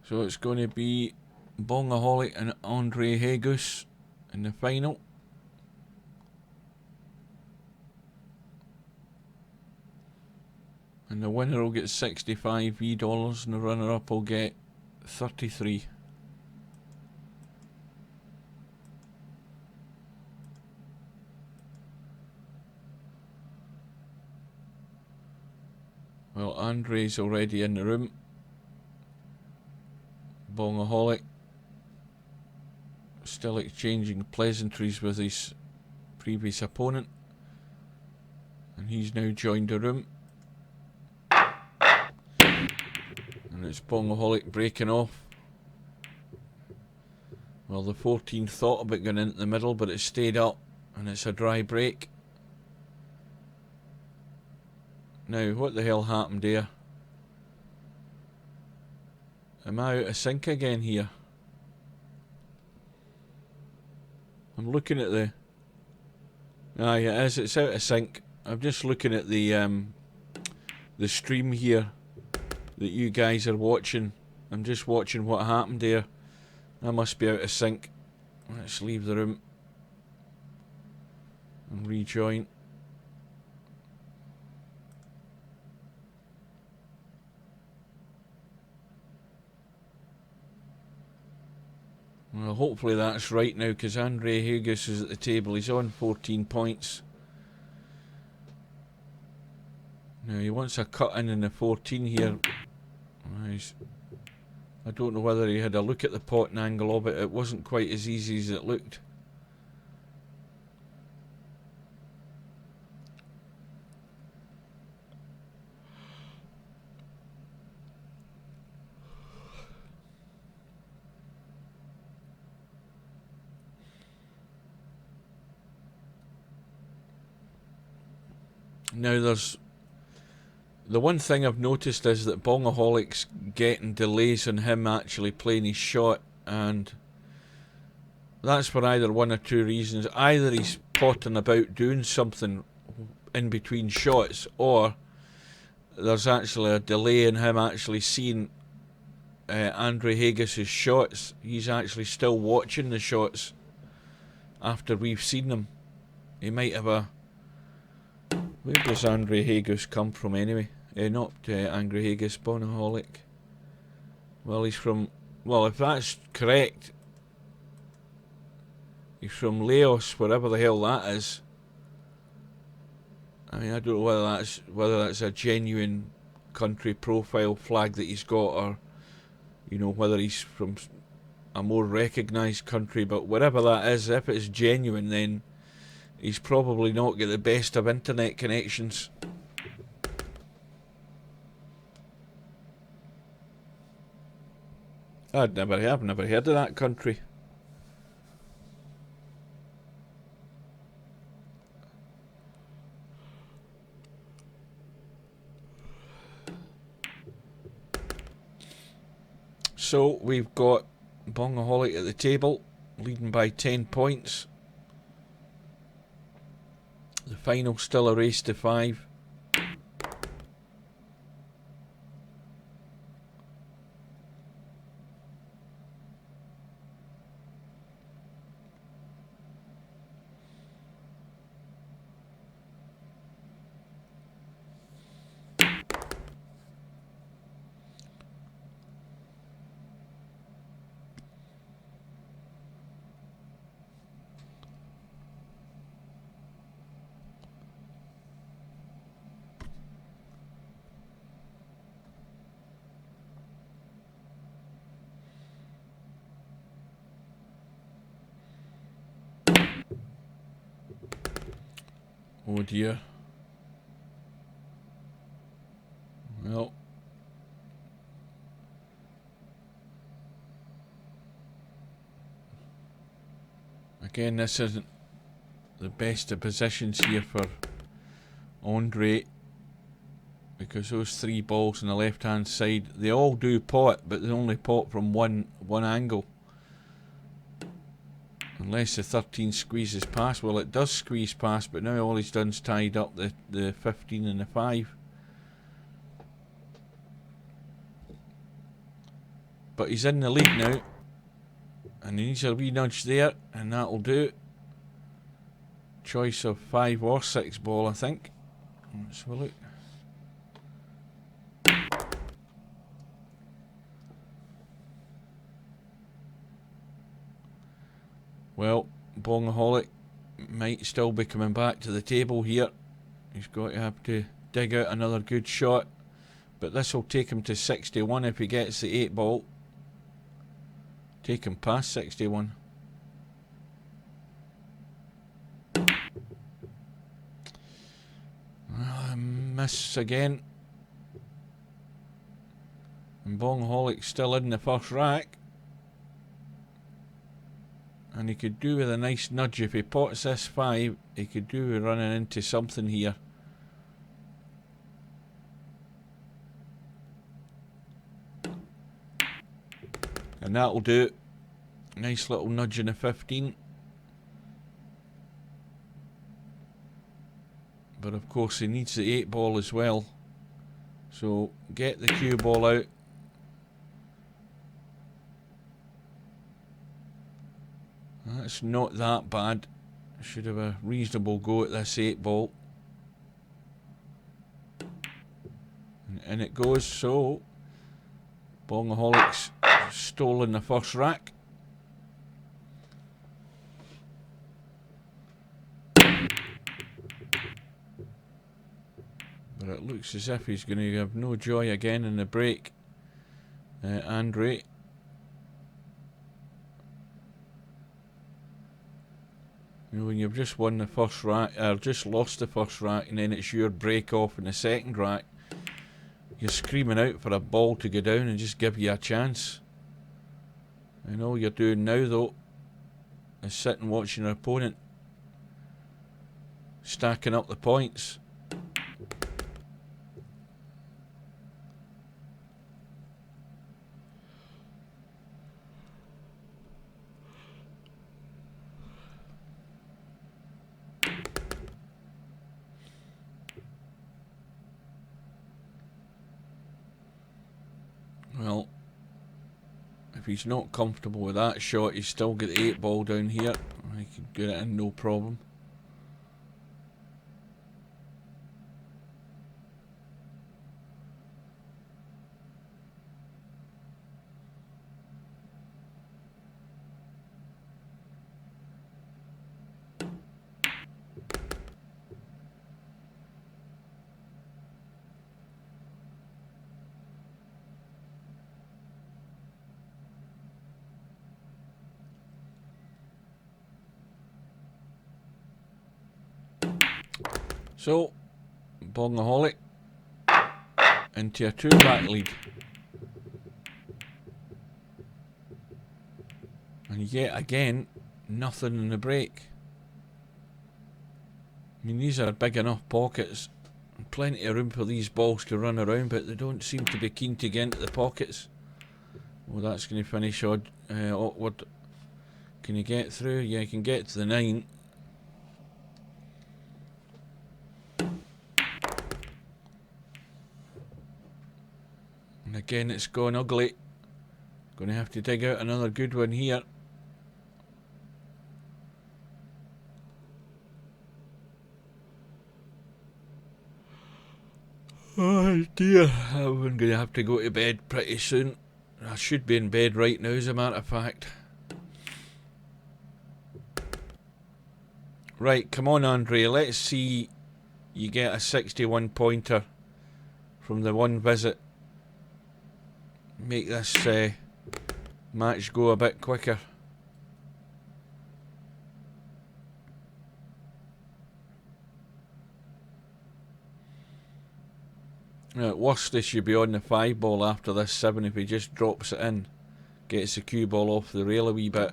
So it's going to be Bongaholic and Andre Hegus in the final. And the winner will get $65 and the runner-up will get 33. Well, Andre's already in the room. Bongaholic still exchanging pleasantries with his previous opponent, and he's now joined the room. And it's Bongaholic breaking off. Well, the 14 thought about going into the middle, but it stayed up, and it's a dry break. Now, what the hell happened there? Am I out of sync again here? I'm looking at the... Aye, it is. It's out of sync. I'm just looking at the stream here that you guys are watching. I'm just watching what happened there. I must be out of sync. Let's leave the room and rejoin. Well, hopefully that's right now, because Andre Hugus is at the table. He's on 14 points. Now he wants a cut in the 14 here. Nice. I don't know whether he had a look at the pot and angle of it. It wasn't quite as easy as it looked. Now there's... The one thing I've noticed is that Bongaholic's getting delays on him actually playing his shot, and that's for either one or two reasons. Either he's potting about doing something in between shots, or there's actually a delay in him actually seeing Andre Hagis's shots. He's actually still watching the shots after we've seen them. He might have a... Where does Andre Hagus come from anyway? Not Andre Hagus, Bonaholic. Well, he's from... Well, if that's correct, he's from Laos, wherever the hell that is. I mean, I don't know whether that's a genuine country profile flag that he's got, or, you know, whether he's from a more recognised country. But whatever that is, if it's genuine, then he's probably not got the best of internet connections. I've never heard of that country. So we've got Bongaholic at the table, leading by 10 points. The final still a race to 5. Oh dear. Well, again, this isn't the best of positions here for Andre, because those 3 balls on the left hand side, they all do pot, but they only pot from one angle. Unless the 13 squeezes past. Well, it does squeeze past, but now all he's done is tied up the 15 and the 5. But he's in the lead now, and he needs a wee nudge there, and that'll do. Choice of 5 or 6 ball, I think. Let's have a look. Well, Bongaholic might still be coming back to the table here. He's got to have to dig out another good shot, but this will take him to 61 if he gets the 8 ball. Take him past 61. Miss again. And Bongaholic still in the first rack. And he could do with a nice nudge. If he pots this 5, he could do with running into something here. And that'll do. Nice little nudge in the 15. But of course he needs the 8 ball as well. So get the cue ball out. That's not that bad. Should have a reasonable go at this 8 ball. And in it goes. So Bongaholic's stolen the first rack. But it looks as if he's going to have no joy again in the break. Andre. You know, when you've just won the first rack, or just lost the first rack, and then it's your break off in the second rack, you're screaming out for a ball to go down and just give you a chance. And all you're doing now, though, is sitting watching your opponent stacking up the points. Well, if he's not comfortable with that shot, he's still got the 8 ball down here. He can get it in no problem. So, Bongaholic into a 2-rack lead. And yet again, nothing in the break. I mean, these are big enough pockets. Plenty of room for these balls to run around, but they don't seem to be keen to get into the pockets. Oh, that's going to finish awkward. Can you get through? Yeah, you can get to the 9. And again, it's gone ugly. Going to have to dig out another good one here. Oh dear, I'm going to have to go to bed pretty soon. I should be in bed right now, as a matter of fact. Right, come on, Andre. Let's see you get a 61 pointer from the one visit. Make this match go a bit quicker. At worst, this should be on the 5 ball after this 7 if he just drops it in. Gets the cue ball off the rail a wee bit.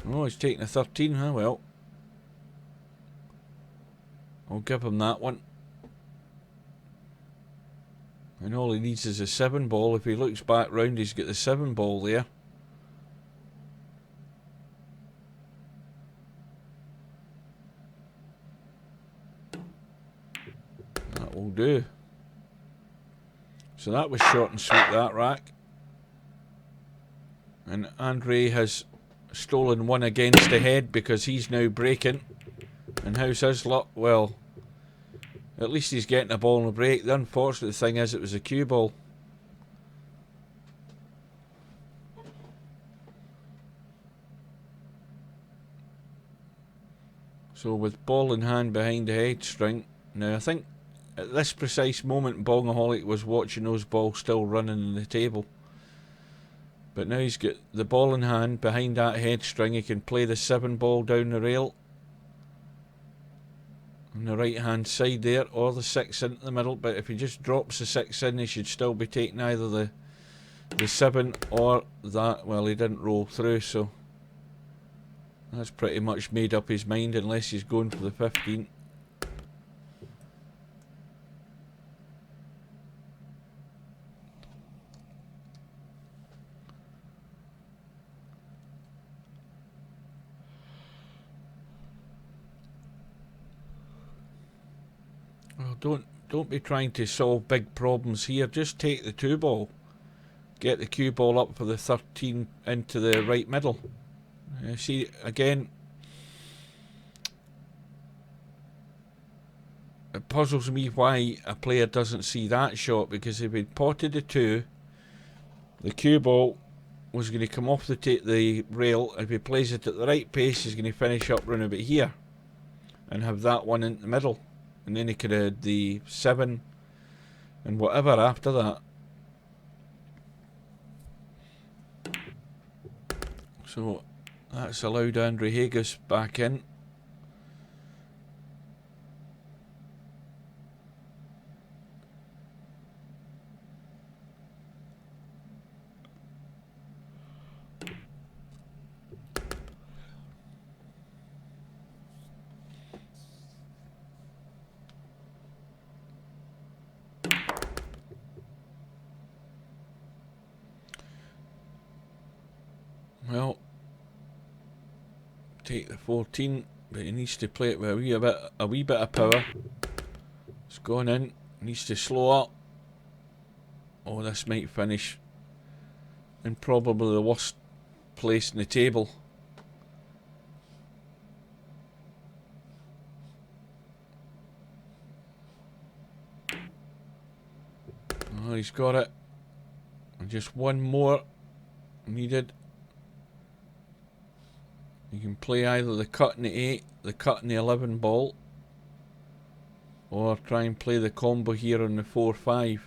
Oh, he's taking a 13, huh? Well, I'll give him that one. And all he needs is a 7 ball. If he looks back round, he's got the 7 ball there. That will do. So that was short and sweet, that rack. And Andre has stolen one against the head because he's now breaking. And how's his luck? Well, at least he's getting a ball in the break. The unfortunate thing is it was a cue ball. So with ball in hand behind the head string. Now I think at this precise moment Bongaholic was watching those balls still running in the table. But now he's got the ball in hand behind that head string. He can play the 7 ball down the rail on the right hand side there, or the 6 into the middle. But if he just drops the 6 in, he should still be taking either the 7 or that. Well, he didn't roll through, so that's pretty much made up his mind unless he's going for the 15. Well, don't be trying to solve big problems here. Just take the 2 ball. Get the cue ball up for the 13 into the right middle. See, again, it puzzles me why a player doesn't see that shot, because if he'd potted the 2, the cue ball was going to come off the rail. If he plays it at the right pace, he's going to finish up round about here and have that one in the middle. And then he could have the 7 and whatever after that. So that's allowed Andre Hagus back in. Well, take the 14, but he needs to play it with a wee bit of power. It's gone in. Needs to slow up. Oh, this might finish in probably the worst place in the table. Oh, he's got it. And just one more needed. You can play either the cut in the 8, the cut in the 11 ball, or try and play the combo here on the 4-5.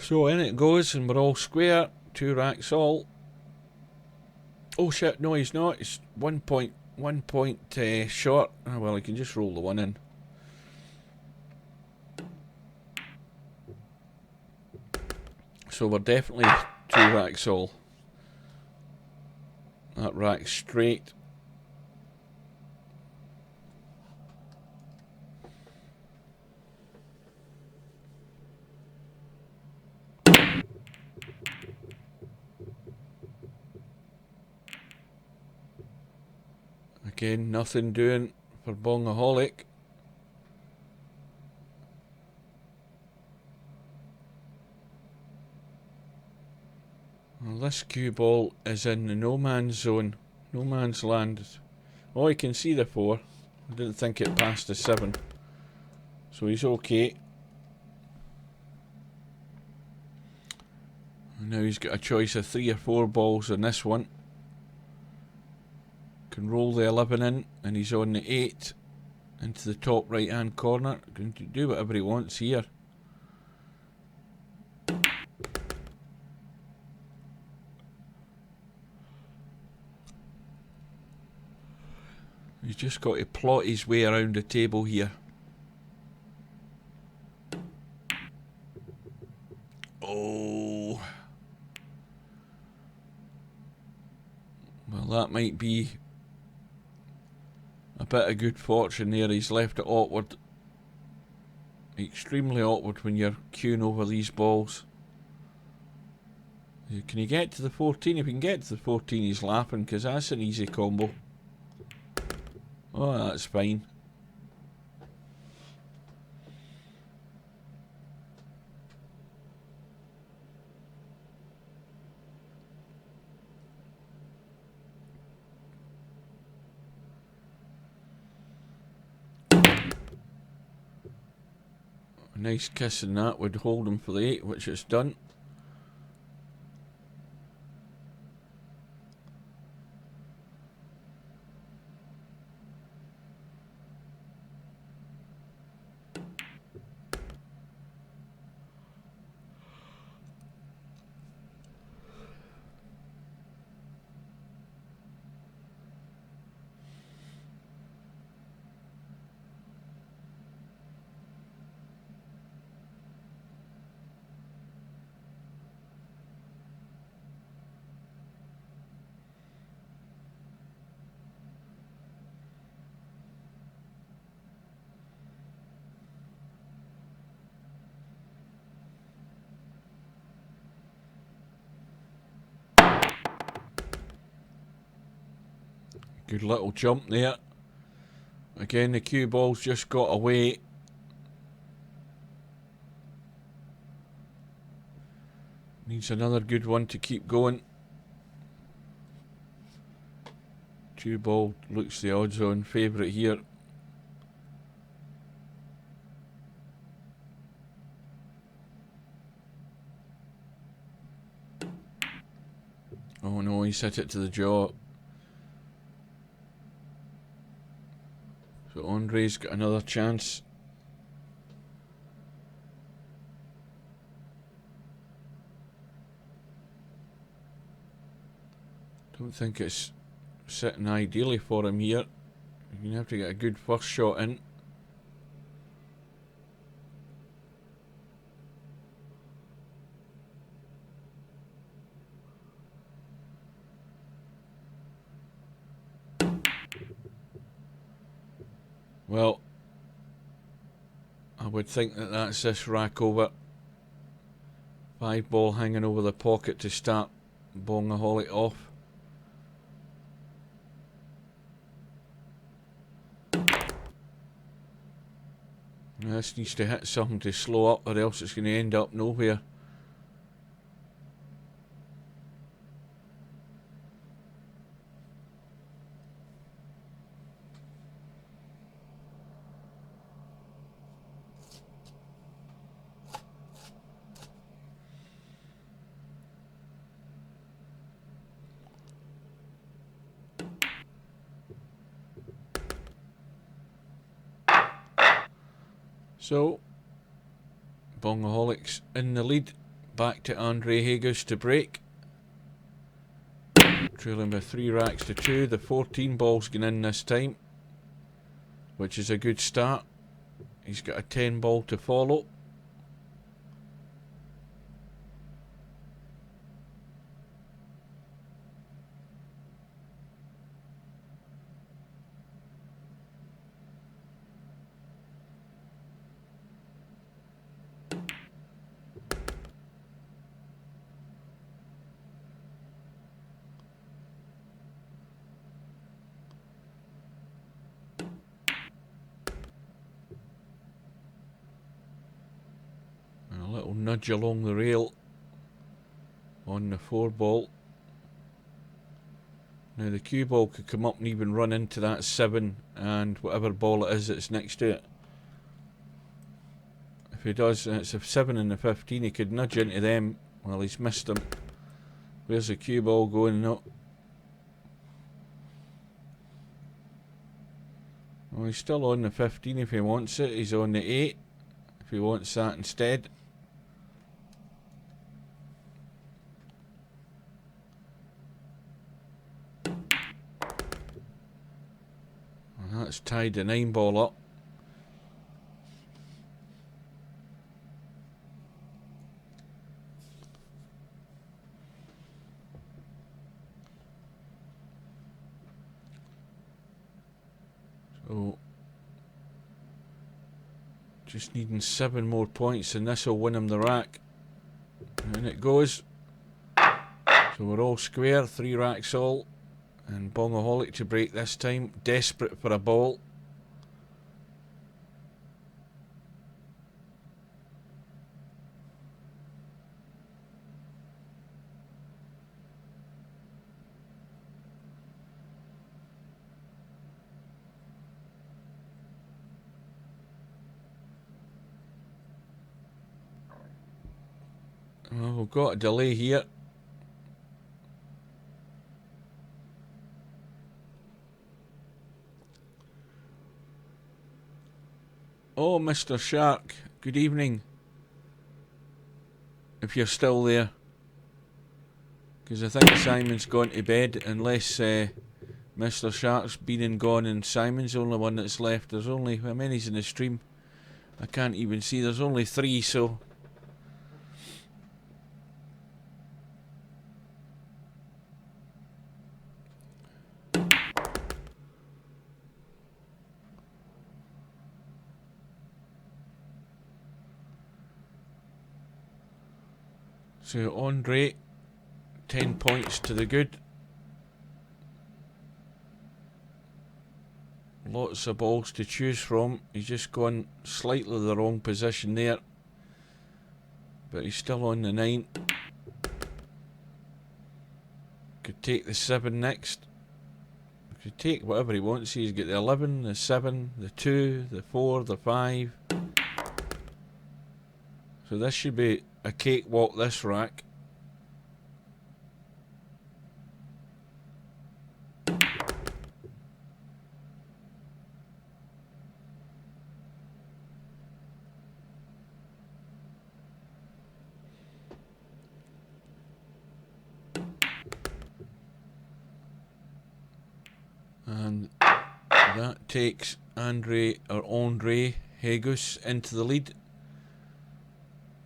So in it goes, and we're all square. 2 racks all. Oh shit, no he's not. He's 1 point short. Oh well, he can just roll the 1 in. So we're definitely 2 racks all. that rack straight. Again, nothing doing for Bongaholic. Well, this cue ball is in the no man's zone, no man's land. Oh, he can see the 4. I didn't think it passed the 7. So he's okay. And now he's got a choice of 3 or 4 balls on this one. Can roll the 11 in, and he's on the 8 into the top right hand corner. Going to do whatever he wants here. He's just got to plot his way around the table here. Oh. Well, that might be a bit of good fortune there. He's left it awkward. Extremely awkward when you're queuing over these balls. Can he get to the 14? If he can get to the 14, he's laughing, because that's an easy combo. Oh, that's fine. A nice kiss in that would hold him for the 8, which it's done. Good little jump there. Again, the cue ball's just got away. Needs another good one to keep going. Cue ball looks the odds-on favourite here. Oh no, he's hit it to the jaw. So Andre's got another chance. Don't think it's sitting ideally for him here. You're going to have to get a good first shot in. Well, I would think that that's this rack over. 5 ball hanging over the pocket to start Bongaholic off. Now this needs to hit something to slow up, or else it's going to end up nowhere. So, Bongaholics in the lead. Back to Andre Hagus to break. Trailing by 3 racks to 2. The 14 ball's gone in this time, which is a good start. He's got a 10 ball to follow. little nudge along the rail on the 4 ball. Now the cue ball could come up and even run into that 7 and whatever ball it is that's next to it. If he does, and it's a 7 and a 15, he could nudge into them. Well, he's missed them. Where's the cue ball going? No. Well, he's still on the 15 if he wants it. He's on the 8 if he wants that instead. And that's tied the 9 ball up. So, just needing 7 more points and this will win him the rack. And it goes. So we're all square, 3 racks all. And Bongaholic to break this time, desperate for a ball. Well, we've got a delay here. Oh, Mr. Shark, good evening. If you're still there. Because I think Simon's gone to bed, unless Mr. Shark's been and gone and Simon's the only one that's left. There's only, how many's in the stream? I can't even see, there's only 3, so... So Andre, 10 points to the good. Lots of balls to choose from. He's just gone slightly the wrong position there. But he's still on the 9. Could take the 7 next. Could take whatever he wants. He's got the 11, the 7, the 2, the 4, the 5. So this should be a cakewalk, this rack. And that takes Andre Hegus into the lead.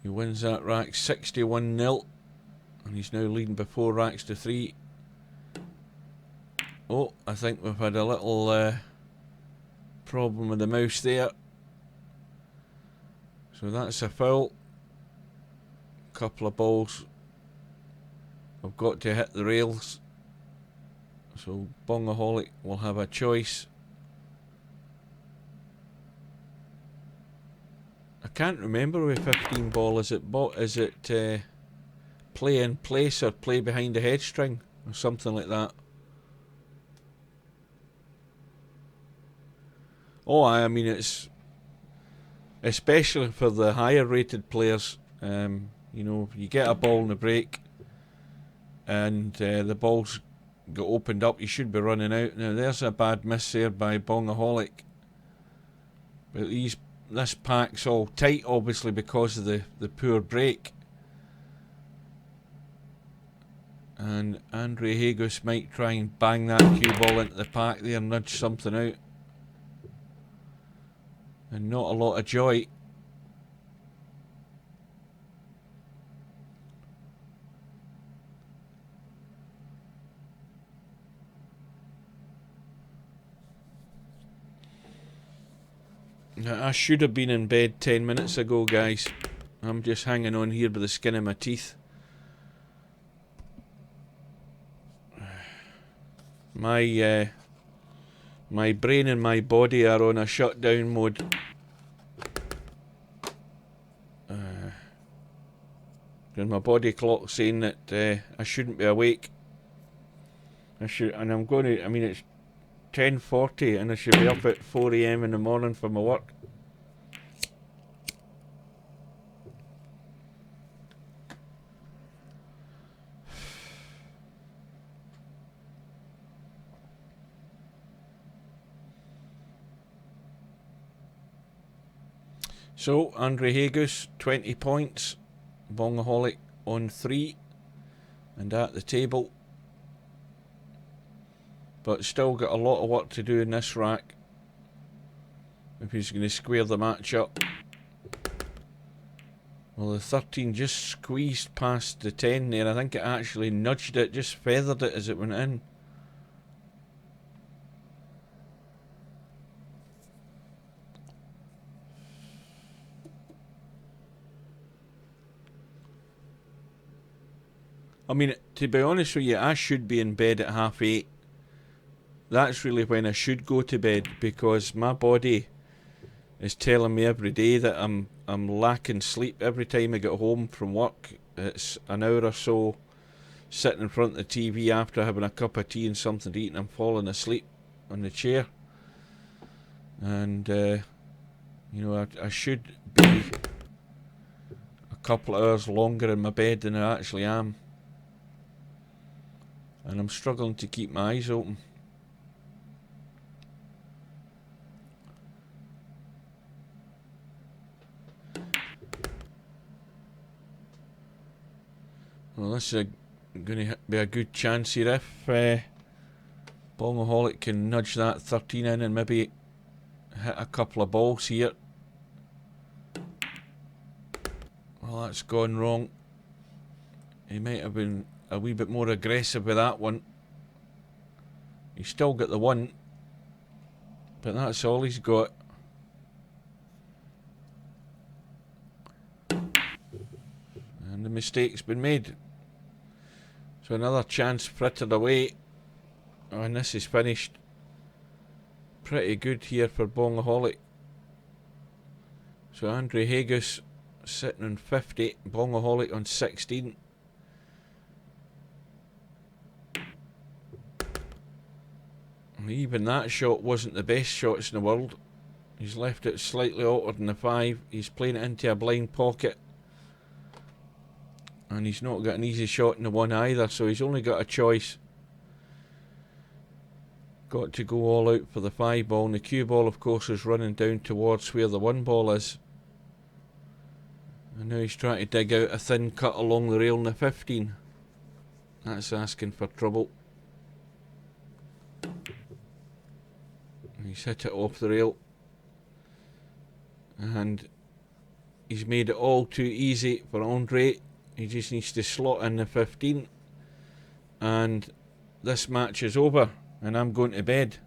He wins that rack 61-0, and he's now leading by 4 racks to 3. Oh, I think we've had a little problem with the mouse there. So that's a foul. Couple of balls have got to hit the rails. So Bongaholic will have a choice. I can't remember with 15 ball. Is it play in place or play behind the head string or something like that? Oh, I mean it's especially for the higher rated players. You know, you get a ball in the break and the ball's got opened up, you should be running out. Now there's a bad miss there by Bongaholic. But this pack's all tight, obviously, because of the poor break. And Andre Hagus might try and bang that cue ball into the pack there and nudge something out. And not a lot of joy. I should have been in bed 10 minutes ago, guys. I'm just hanging on here by the skin of my teeth. My brain and my body are on a shutdown mode. Because my body clock's saying that I shouldn't be awake. And I'm going to, I mean, it's 10:40 and I should be up at 4 AM in the morning for my work. So, Andre Hagus, 20 points. Bongaholic on 3. And at the table. But still got a lot of work to do in this rack. If he's going to square the match up. Well, the 13 just squeezed past the 10 there. I think it actually nudged it, just feathered it as it went in. I mean, to be honest with you, I should be in bed at 8:30. That's really when I should go to bed, because my body is telling me every day that I'm lacking sleep. Every time I get home from work, it's an hour or so sitting in front of the TV after having a cup of tea and something to eat, and I'm falling asleep on the chair. And you know, I should be a couple of hours longer in my bed than I actually am. And I'm struggling to keep my eyes open. Well, this is going to be a good chance here if Bongaholic can nudge that 13 in and maybe hit a couple of balls here. Well, that's gone wrong. He might have been a wee bit more aggressive with that one. He's still got the 1, but that's all he's got. And the mistake's been made. So another chance frittered away. Oh, and this is finished. Pretty good here for Bongaholic. So Andre Hagus sitting on 50, Bongaholic on 16. Even that shot wasn't the best shots in the world. He's left it slightly altered in the 5. He's playing it into a blind pocket. And he's not got an easy shot in the 1 either, so he's only got a choice. Got to go all out for the 5 ball, and the cue ball, of course, is running down towards where the 1 ball is. And now he's trying to dig out a thin cut along the rail in the 15. That's asking for trouble. He's hit it off the rail. And he's made it all too easy for Andre. He just needs to slot in the 15. And this match is over. And I'm going to bed.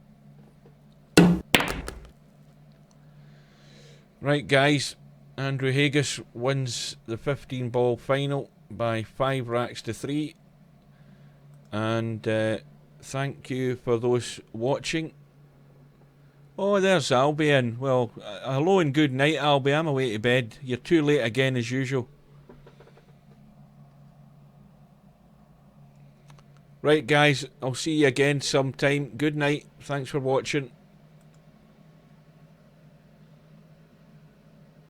Right, guys. Andre Hagus wins the 15 ball final by 5 racks to 3. And thank you for those watching. Oh, there's Albie in. Well, hello and good night, Albie. I'm away to bed. You're too late again as usual. Right, guys. I'll see you again sometime. Good night. Thanks for watching.